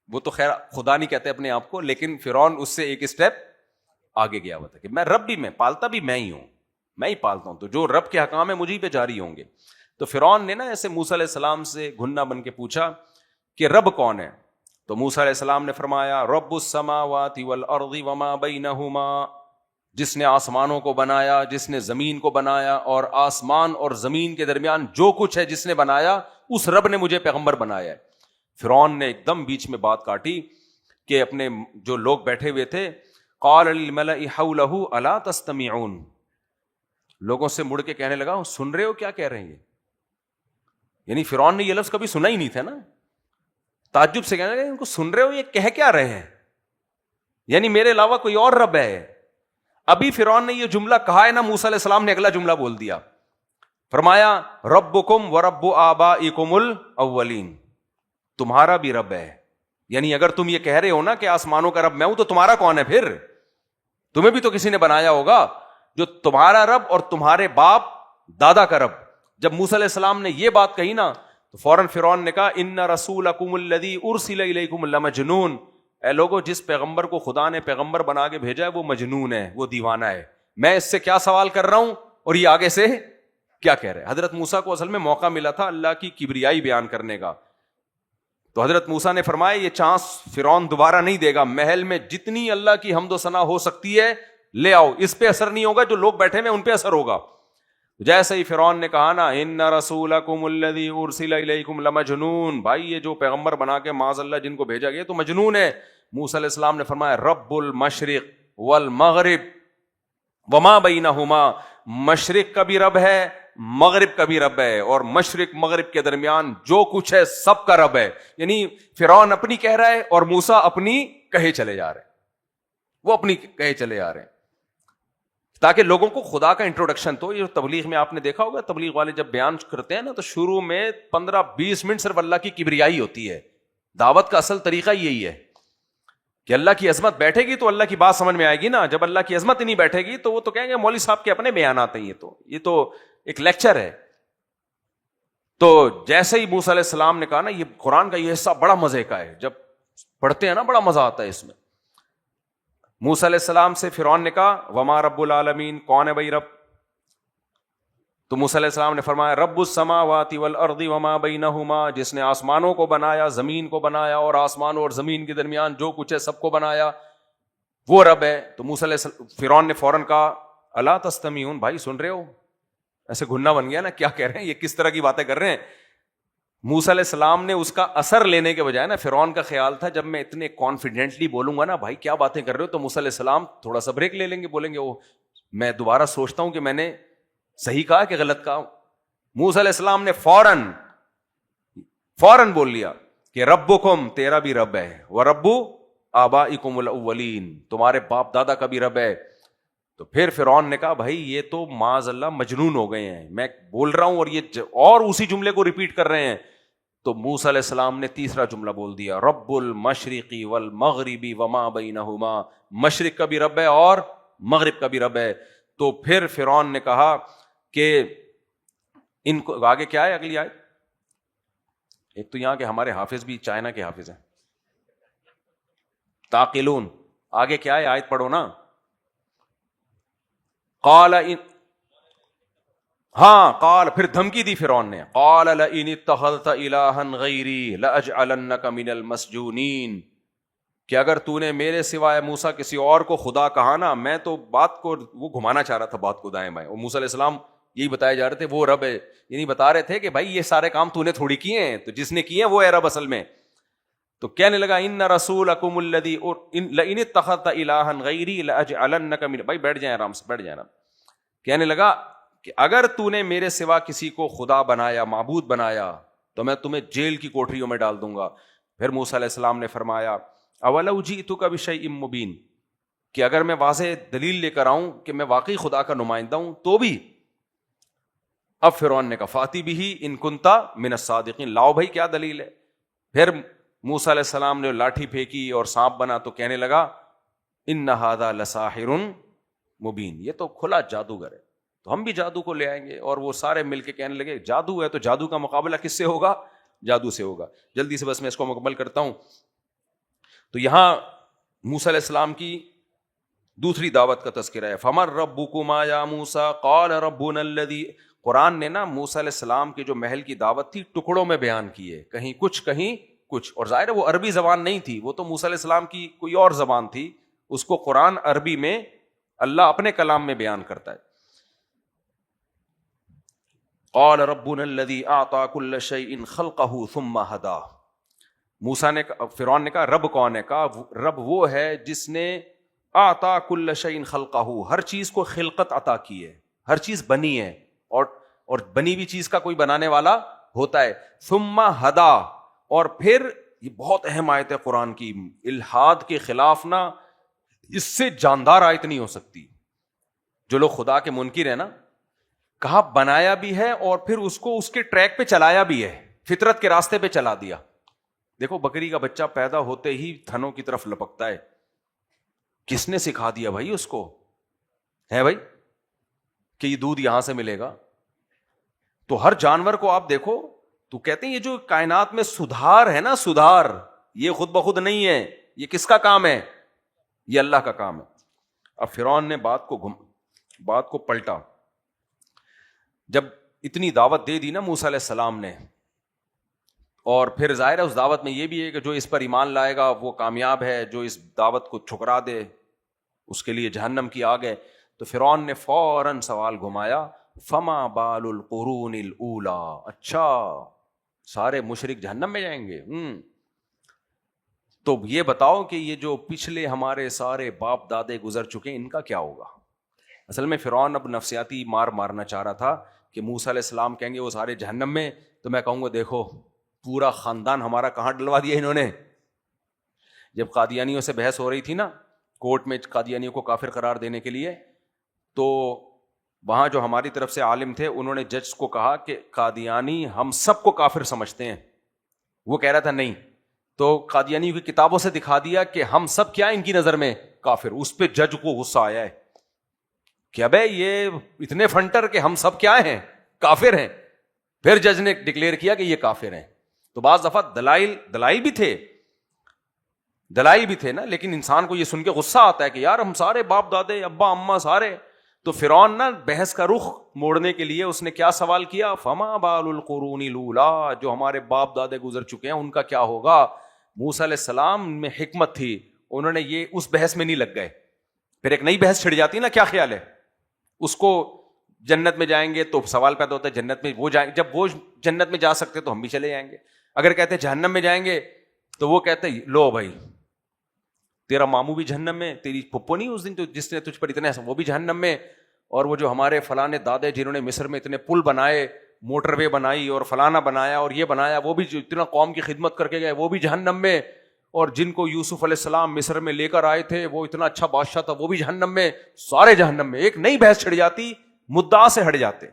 وہ تو خیر خدا نہیں کہتے اپنے آپ کو، لیکن فرعون اس سے ایک اسٹیپ آگے گیا ہوا تھا کہ میں رب بھی میں پالتا بھی میں ہی ہوں، میں ہی پالتا ہوں، تو جو رب کے حکام ہے مجھے پہ جاری ہوں گے. تو فرعون نے نا ایسے موسیٰ علیہ السلام سے گھنا بن کے پوچھا کہ رب کون ہے؟ تو موسیٰ علیہ السلام نے فرمایا رب السماوات والارض وما بینہما، جس نے آسمانوں کو بنایا، جس نے زمین کو بنایا، اور آسمان اور زمین کے درمیان جو کچھ ہے جس نے بنایا، اس رب نے مجھے پیغمبر بنایا ہے. فرعون نے ایک دم بیچ میں بات کاٹی کہ اپنے جو لوگ بیٹھے ہوئے تھے، قال للملأ حولہ الا تستمعون، لوگوں سے مڑ کے کہنے لگا سن رہے ہو کیا کہہ رہے ہیں؟ یعنی فرعون نے یہ لفظ کبھی سنا ہی نہیں تھا نا، تعجب سے کہنے لگا ان کو سن رہے ہو یہ کہہ کیا رہے ہیں، یعنی میرے علاوہ کوئی اور رب ہے. ابھی فرعون نے یہ جملہ کہا ہے نا، موسیٰ علیہ السلام نے اگلا جملہ بول دیا، فرمایا ربکم ورب آبائکم الاولین، تمہارا بھی رب ہے. یعنی اگر تم یہ کہہ رہے ہو نا کہ آسمانوں کا رب میں ہوں، تو تمہارا کون ہے پھر؟ تمہیں بھی تو کسی نے بنایا ہوگا. جو تمہارا رب اور تمہارے باپ دادا کا رب. جب موسیٰ علیہ السلام نے یہ بات کہی نا، تو فوراً فرعون نے کہا ان رسولکم الذی ارسل الیکم لمجنون، اے لوگو جس پیغمبر کو خدا نے پیغمبر بنا کے بھیجا ہے وہ مجنون ہے، وہ دیوانہ ہے. میں اس سے کیا سوال کر رہا ہوں اور یہ آگے سے کیا کہہ رہے ہیں؟ حضرت موسیٰ کو اصل میں موقع ملا تھا اللہ کی کبریائی بیان کرنے کا. تو حضرت موسیٰ نے فرمایا یہ چانس فرعون دوبارہ نہیں دے گا، محل میں جتنی اللہ کی حمد و ثنا ہو سکتی ہے لے آؤ، اس پہ اثر نہیں ہوگا، جو لوگ بیٹھے ہیں ان پہ اثر ہوگا. جیسے ہی فرعون نے کہا نا ان رسولکم الذی ارسل الیکم لمجنون، بھائی یہ جو پیغمبر بنا کے معاذ اللہ جن کو بھیجا گیا تو مجنون ہے. موسیٰ علیہ السلام نے فرمایا رب المشرق والمغرب وما بینہما، مشرق کا بھی رب ہے، مغرب کا بھی رب ہے، اور مشرق مغرب کے درمیان جو کچھ ہے سب کا رب ہے. یعنی فرعون اپنی کہہ رہا ہے اور موسیٰ اپنی کہے چلے جا رہے ہیں، وہ اپنی کہے چلے جا رہے ہیں تاکہ لوگوں کو خدا کا انٹروڈکشن. تو یہ تبلیغ میں آپ نے دیکھا ہوگا تبلیغ والے جب بیان کرتے ہیں نا تو شروع میں 15-20 منٹ صرف اللہ کی کبریائی ہوتی ہے. دعوت کا اصل طریقہ یہی ہے کہ اللہ کی عظمت بیٹھے گی تو اللہ کی بات سمجھ میں آئے گی نا. جب اللہ کی عظمت ہی نہیں بیٹھے گی تو وہ تو کہیں گے مولوی صاحب کے اپنے بیانات ہیں، یہ تو ایک لیکچر ہے. تو جیسے ہی موسیٰ علیہ السلام نے کہا نا، یہ قرآن کا یہ حصہ بڑا مزے کا ہے، جب پڑھتے ہیں نا بڑا مزہ آتا ہے اس میں. موسیٰ علیہ السلام سے فرعون نے کہا وما رب العالمین، کون ہے بھائی رب؟ تو موسیٰ علیہ السلام نے فرمایا رب السماوات والارض وما بینہما، جس نے آسمانوں کو بنایا، زمین کو بنایا، اور آسمانوں اور زمین کے درمیان جو کچھ ہے سب کو بنایا، وہ رب ہے. تو موسیٰ علیہ السلام فرعون نے فوراً کہا الا تستمعون، بھائی سن رہے ہو؟ ایسے گھننا بن گیا نا، کیا کہہ رہے ہیں یہ، کس طرح کی باتیں کر رہے ہیں. موسیٰ علیہ السلام نے اس کا اثر لینے کے بجائے نا، فرعون کا خیال تھا جب میں اتنے کانفیڈنٹلی بولوں گا نا بھائی کیا باتیں کر رہے ہو، تو موسیٰ علیہ السلام تھوڑا سا بریک لے لیں گے، بولیں گے وہ میں دوبارہ سوچتا ہوں کہ میں نے صحیح کہا کہ غلط کہا. موسیٰ علیہ السلام نے فوراً بول لیا کہ ربکم، تیرا بھی رب ہے، ورب آبائکم الاولین، تمہارے باپ دادا کا بھی رب ہے. تو پھر فرعون نے کہا بھائی یہ تو معاذ اللہ مجنون ہو گئے ہیں، میں بول رہا ہوں اور یہ اور اسی جملے کو ریپیٹ کر رہے ہیں. تو موسیٰ علیہ السلام نے تیسرا جملہ بول دیا رب المشرق والمغرب وما بینہما، مشرق کا بھی رب ہے اور مغرب کا بھی رب ہے. تو پھر فرعون نے کہا کہ ان کو آگے کیا ہے اگلی آیت؟ ایک تو یہاں کے ہمارے حافظ بھی چائنا کے حافظ ہیں، تاقلون. آگے کیا ہے آیت پڑھو نا. قال قال پھر دھمکی دی فرعون نے، قال لئن اتخذت الہا غیری لاجعلنک من المسجونین، کہ اگر تو نے میرے سوائے موسیٰ کسی اور کو خدا کہا نا، میں تو بات کو وہ گھمانا چاہ رہا تھا بات کو دائیں بائیں، اور موسیٰ علیہ السلام یہی بتائے جا رہے تھے وہ رب ہے، یعنی بتا رہے تھے کہ بھائی یہ سارے کام تو نے تھوڑی کیے ہیں، تو جس نے کیے ہیں وہ ہے رب اصل میں. تو کہنے لگا ان رسولکم الذی لئن اتخذت الہا غیری لاجعلنک من، بھائی بیٹھ جائیں آرام سے بیٹھ جائیں. کہنے لگا کہ اگر تو نے میرے سوا کسی کو خدا بنایا، معبود بنایا، تو میں تمہیں جیل کی کوٹریوں میں ڈال دوں گا. پھر موسیٰ علیہ السلام نے فرمایا اولو جئتک بشیء مبین، کہ اگر میں واضح دلیل لے کر آؤں کہ میں واقعی خدا کا نمائندہ ہوں تو بھی. اب فرعون نے کہا فاتی بھی ان کنتا من الصادقین، لاؤ بھائی کیا دلیل ہے. پھر موسیٰ علیہ السلام نے لاٹھی پھینکی اور سانپ بنا تو کہنے لگا ان ھذا لساحر مبین، یہ تو کھلا جادوگر ہے، تو ہم بھی جادو کو لے آئیں گے. اور وہ سارے مل کے کہنے لگے جادو ہے تو جادو کا مقابلہ کس سے ہوگا؟ جادو سے ہوگا. جلدی سے بس میں اس کو مکمل کرتا ہوں. تو یہاں موسیٰ علیہ السلام کی دوسری دعوت کا تذکرہ ہے. فمن ربکما یا موسیٰ قال ربنا الذی. قرآن نے نا موسیٰ علیہ السلام کے جو محل کی دعوت تھی ٹکڑوں میں بیان کی ہے, کہیں کچھ کہیں کچھ. اور ظاہر ہے وہ عربی زبان نہیں تھی, وہ تو موسیٰ علیہ السلام کی کوئی اور زبان تھی. اس کو قرآن عربی میں اللہ اپنے کلام میں بیان کرتا ہے. قال ربنا الذی اعطى كل شيء خلقه ثم هدى. موسیٰ نے, فرعون نے کہا رب کون ہے؟ کہا رب وہ ہے جس نے اعطى كل شيء خلقه, ہر چیز کو خلقت عطا کی ہے, ہر چیز بنی ہے, اور بنی ہوئی چیز کا کوئی بنانے والا ہوتا ہے. ثم هدى, اور پھر یہ بہت اہم آیت ہے قرآن کی, الحاد کے خلاف نا اس سے جاندار آیت نہیں ہو سکتی. جو لوگ خدا کے منکر ہیں نا, کہا بنایا بھی ہے اور پھر اس کو اس کے ٹریک پہ چلایا بھی ہے, فطرت کے راستے پہ چلا دیا. دیکھو بکری کا بچہ پیدا ہوتے ہی تھنوں کی طرف لپکتا ہے, کس نے سکھا دیا بھائی اس کو؟ ہے بھائی کہ یہ دودھ یہاں سے ملے گا. تو ہر جانور کو آپ دیکھو تو کہتے ہیں یہ جو کائنات میں سدھار ہے نا, سدھار یہ خود بخود نہیں ہے, یہ کس کا کام ہے؟ یہ اللہ کا کام ہے. اب فرعون نے بات کو پلٹا. جب اتنی دعوت دے دی نا موسیٰ علیہ السلام نے, اور پھر ظاہر ہے اس دعوت میں یہ بھی ہے کہ جو اس پر ایمان لائے گا وہ کامیاب ہے, جو اس دعوت کو ٹھکرا دے اس کے لیے جہنم کی آگ ہے. تو فرعون نے فوراً سوال گھمایا, فما بال القرون الاولی. اچھا سارے مشرک جہنم میں جائیں گے؟ تو یہ بتاؤ کہ یہ جو پچھلے ہمارے سارے باپ دادے گزر چکے ہیں ان کا کیا ہوگا؟ اصل میں فرعون اب نفسیاتی مارنا چاہ رہا تھا کہ موسیٰ علیہ السلام کہیں گے وہ سارے جہنم میں, تو میں کہوں گا دیکھو پورا خاندان ہمارا کہاں ڈلوا دیا انہوں نے. جب قادیانیوں سے بحث ہو رہی تھی نا کورٹ میں قادیانیوں کو کافر قرار دینے کے لیے, تو وہاں جو ہماری طرف سے عالم تھے انہوں نے جج کو کہا کہ قادیانی ہم سب کو کافر سمجھتے ہیں. وہ کہہ رہا تھا نہیں, تو قادیانیوں کی کتابوں سے دکھا دیا کہ ہم سب کیا ان کی نظر میں کافر. اس پہ جج کو غصہ آیا ہے کہ ابے یہ اتنے فنٹر کہ ہم سب کیا ہیں؟ کافر ہیں. پھر جج نے ڈکلیئر کیا کہ یہ کافر ہیں. تو بعض دفعہ دلائل بھی تھے نا, لیکن انسان کو یہ سن کے غصہ آتا ہے کہ یار ہم سارے باپ دادے ابا اماں سارے. تو فرعون نا بحث کا رخ موڑنے کے لیے اس نے کیا سوال کیا؟ فما بال القرون الاولی, جو ہمارے باپ دادے گزر چکے ہیں ان کا کیا ہوگا؟ موسیٰ علیہ السلام میں حکمت تھی, انہوں نے یہ اس بحث میں نہیں لگ گئے. پھر ایک نئی بحث چھڑ جاتی نا, کیا خیال ہے اس کو جنت میں جائیں گے تو سوال پیدا ہوتا ہے جنت میں وہ جائیں, جب وہ جنت میں جا سکتے تو ہم بھی چلے جائیں گے. اگر کہتے جہنم میں جائیں گے تو وہ کہتے لو بھائی تیرا ماموں بھی جہنم میں, تیری پھپھو نہیں اس دن تو جس نے تجھ پر اتنے وہ بھی جہنم میں, اور وہ جو ہمارے فلانے دادے جنہوں نے مصر میں اتنے پل بنائے, موٹر وے بنائی اور فلانا بنایا اور یہ بنایا, وہ بھی جو اتنا قوم کی خدمت کر کے گئے وہ بھی جہنم میں, اور جن کو یوسف علیہ السلام مصر میں لے کر آئے تھے وہ اتنا اچھا بادشاہ تھا وہ بھی جہنم میں, سارے جہنم میں. ایک نئی بحث چھڑ جاتی, مدعا سے ہٹ جاتے.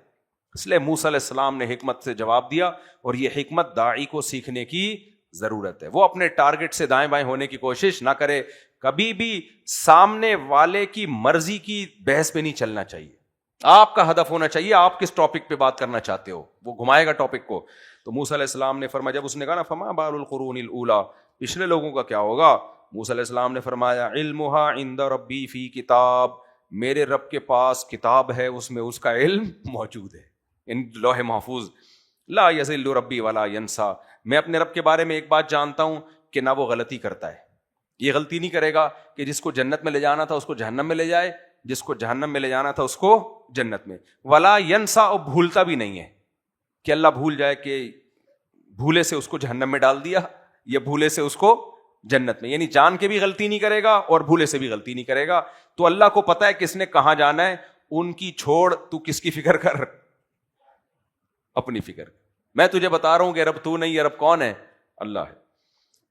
اس لیے موسیٰ علیہ السلام نے حکمت سے جواب دیا, اور یہ حکمت داعی کو سیکھنے کی ضرورت ہے. وہ اپنے ٹارگٹ سے دائیں بائیں ہونے کی کوشش نہ کرے, کبھی بھی سامنے والے کی مرضی کی بحث پہ نہیں چلنا چاہیے. آپ کا ہدف ہونا چاہیے آپ کس ٹاپک پہ بات کرنا چاہتے ہو, وہ گھمائے گا ٹاپک کو. تو موسیٰ علیہ السلام نے فرمایا, جب اس نے کہا نا فما بال القرون الاولی, پچھلے لوگوں کا کیا ہوگا؟ موسیٰ علیہ السلام نے فرمایا علمها عند ربی فی کتاب, میرے رب کے پاس کتاب ہے, اس میں اس کا علم موجود ہے, ان لوح محفوظ. لا یضل ربی ولا ینسا, میں اپنے رب کے بارے میں ایک بات جانتا ہوں کہ نہ وہ غلطی کرتا ہے. یہ غلطی نہیں کرے گا کہ جس کو جنت میں لے جانا تھا اس کو جہنم میں لے جائے, جس کو جہنم میں لے جانا تھا اس کو جنت میں. ولا ینسا, اور بھولتا بھی نہیں ہے کہ اللہ بھول جائے کہ بھولے سے اس کو جہنم میں ڈال دیا یا بھولے سے اس کو جنت میں, یعنی جان کے بھی غلطی نہیں کرے گا اور بھولے سے بھی غلطی نہیں کرے گا. تو اللہ کو پتا ہے کس نے کہاں جانا ہے, ان کی چھوڑ, تو کس کی فکر کر, اپنی فکر. میں تجھے بتا رہا ہوں کہ رب تو نہیں ہے, رب کون ہے؟ اللہ ہے.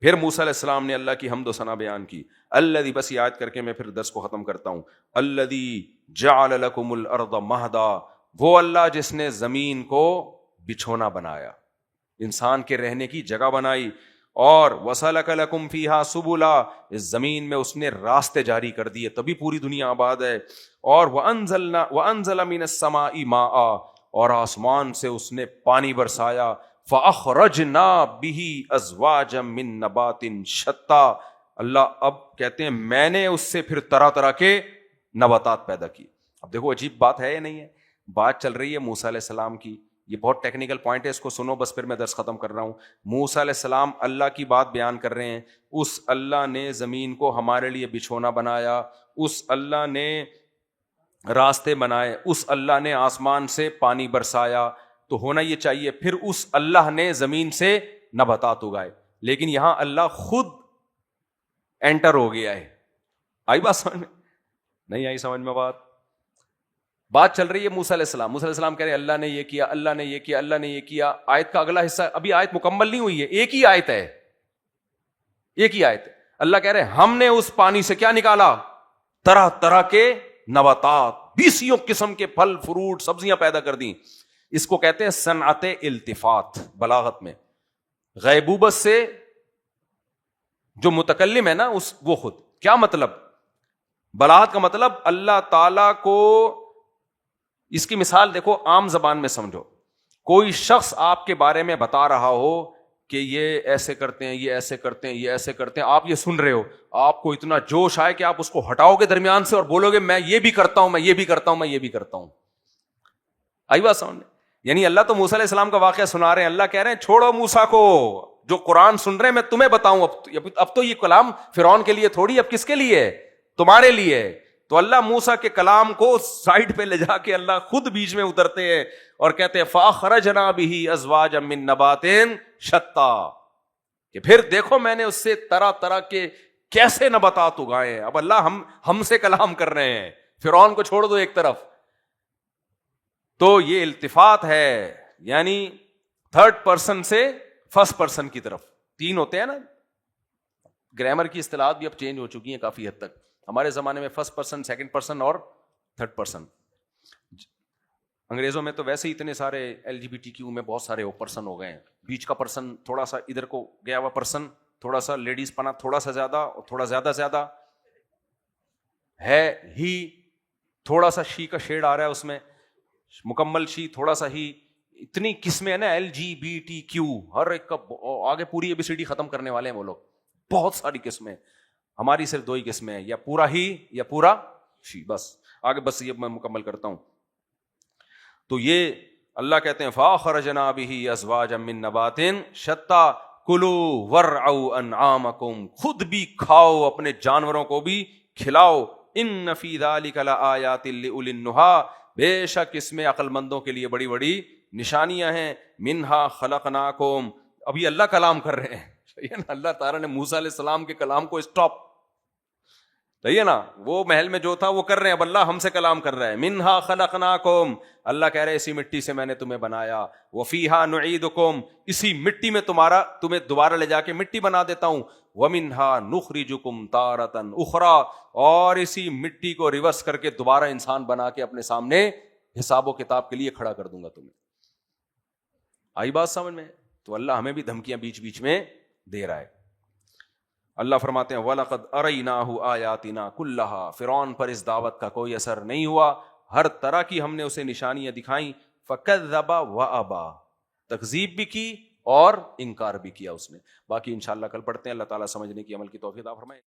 پھر موسیٰ علیہ السلام نے اللہ کی حمد و ثنا بیان کی. الذی, بس یاد کر کے میں پھر درس کو ختم کرتا ہوں. الذی جعل لکم الارض مہدا, وہ اللہ جس نے زمین کو بچھونا بنایا, انسان کے رہنے کی جگہ بنائی. اور وَسَلَكَ لَكُمْ فِيهَا سُبُلًا, اس زمین میں اس نے راستے جاری کر دیے, تبھی پوری دنیا آباد ہے. اور وَأَنزَلَ مِنَ السَّمَاءِ مَاءً, اور آسمان سے اس نے پانی برسایا. فَأَخْرَجْنَا بِهِ أَزْوَاجًا مِّن نَبَاتٍ شَتَّىٰ, اللہ اب کہتے ہیں میں نے اس سے پھر طرح طرح کے نباتات پیدا کی. اب دیکھو عجیب بات ہے یا نہیں ہے, بات چل رہی ہے موسیٰ علیہ السلام کی, یہ بہت ٹیکنیکل پوائنٹ ہے, اس کو سنو بس, پھر میں درس ختم کر رہا ہوں. موسیٰ علیہ السلام اللہ کی بات بیان کر رہے ہیں. اس اللہ نے زمین کو ہمارے لیے بچھونا بنایا, اس اللہ نے راستے بنائے, اس اللہ نے آسمان سے پانی برسایا, تو ہونا یہ چاہیے پھر اس اللہ نے زمین سے نباتات اگائے. لیکن یہاں اللہ خود انٹر ہو گیا ہے. آئی بات سمجھ میں؟ نہیں آئی سمجھ میں بات چل رہی ہے موسیٰ علیہ السلام. موسیٰ علیہ السلام کہہ رہے اللہ نے یہ کیا, اللہ نے یہ کیا, اللہ نے یہ کیا. آیت کا اگلا حصہ, ابھی آیت مکمل نہیں ہوئی ہے, ایک ہی آیت ہے, ایک ہی آیت ہے. اللہ کہہ رہے ہم نے اس پانی سے کیا نکالا, طرح طرح کے نباتات, 20 قسم کے پھل فروٹ سبزیاں پیدا کر دیں. اس کو کہتے ہیں صنعت التفات بلاغت میں. غیبوبت سے جو متکلم ہے نا وہ خود کیا مطلب, بلاغت کا مطلب اللہ تعالی کو, اس کی مثال دیکھو عام زبان میں سمجھو. کوئی شخص آپ کے بارے میں بتا رہا ہو کہ یہ ایسے کرتے ہیں, یہ ایسے کرتے ہیں, یہ ایسے کرتے ہیں, آپ یہ سن رہے ہو, آپ کو اتنا جوش آئے کہ آپ اس کو ہٹاؤ گے درمیان سے اور بولو گے میں یہ بھی کرتا ہوں, میں یہ بھی کرتا ہوں, میں یہ بھی کرتا ہوں. آئی بات سمجھ. یعنی اللہ تو موسیٰ علیہ السلام کا واقعہ سنا رہے ہیں, اللہ کہہ رہے ہیں چھوڑو موسیٰ کو, جو قرآن سن رہے ہیں میں تمہیں بتاؤں. اب تو یہ کلام فرعون کے لیے تھوڑی, اب کس کے لیے ہے, تمہارے لیے. تو اللہ موسیٰ کے کلام کو سائڈ پہ لے جا کے اللہ خود بیچ میں اترتے ہیں اور کہتے ہیں فَأَخْرَجْنَا بِهِ أَزْوَاجًا مِّن نَبَاتٍ شَتَّىٰ, کہ پھر دیکھو میں نے اس سے طرح طرح کے کیسے نباتات اگائے ہیں. اب اللہ ہم سے کلام کر رہے ہیں, فرعون کو چھوڑ دو ایک طرف. تو یہ التفات ہے, یعنی تھرڈ پرسن سے فرسٹ پرسن کی طرف. 3 ہوتے ہیں نا, گرامر کی اصطلاحات بھی اب چینج ہو چکی ہیں کافی حد تک. ہمارے زمانے میں فرسٹ پرسن, سیکنڈ پرسن اور تھرڈ پرسن. انگریزوں میں تو ویسے ہی اتنے سارے LGBTQ میں بہت سارے پرسن ہو گئے ہیں. بیچ کا پرسن تھوڑا سا ادھر کو گیا ہوا پرسن, تھوڑا سا لیڈیز پنا تھوڑا سا زیادہ, اور تھوڑا زیادہ ہے ہی, تھوڑا سا شی کا شیڈ آ رہا ہے اس میں, مکمل شی تھوڑا سا ہی. اتنی قسمیں ہیں نا LGBTQ, ہر ایک کا آگے پوری ABCD ختم کرنے والے ہیں وہ لوگ. بہت ساری قسمیں, ہماری صرف 2 ہی قسمیں ہیں, یا پورا ہی یا پورا شی. بس آگے بس یہ میں مکمل کرتا ہوں. تو یہ اللہ کہتے ہیں فَأَخْرَجْنَا بِهِ أَزْوَاجًا مِّن نَبَاتٍ شَتَّىٰ كُلُوا وَارْعَوْا أَنْعَامَكُمْ, خود بھی کھاؤ اپنے جانوروں کو بھی کھلاؤ. إِنَّ فِي ذَلِكَ لَآيَاتٍ لِأُولِي النُّهَىٰ, بے شک اس میں عقل مندوں کے لیے بڑی بڑی نشانیاں ہیں. منها خلقناکم, ابھی اللہ کلام کر رہے ہیں, اللہ تعالیٰ نے موسیٰ علیہ السلام کے کلام کو اسٹاپ, صحیح ہے نا, وہ محل میں جو تھا وہ کر رہے ہیں, اب اللہ ہم سے کلام کر رہا ہے. منها خلقناکم, اللہ کہہ رہے اسی مٹی سے میں نے تمہیں بنایا. وفیہا نعیدکم, اسی مٹی میں تمہیں دوبارہ لے جا کے مٹی بنا دیتا ہوں. ومنها نخرجکم تارۃ اخری, اور اسی مٹی کو ریورس کر کے دوبارہ انسان بنا کے اپنے سامنے حساب و کتاب کے لیے کھڑا کر دوں گا تمہیں. آئی بات سمجھ میں؟ تو اللہ ہمیں بھی دھمکیاں بیچ بیچ میں دے رہا ہے. اللہ فرماتے ہیں وَلَقَدْ أَرَيْنَاهُ آيَاتِنَا كُلَّهَا, فرعون پر اس دعوت کا کوئی اثر نہیں ہوا, ہر طرح کی ہم نے اسے نشانیاں دکھائیں. فَكَذَّبَ وَأَبَى, تکذیب بھی کی اور انکار بھی کیا اس نے. باقی انشاءاللہ کل پڑھتے ہیں. اللہ تعالیٰ سمجھنے کی عمل کی توفیق عطا فرمائے.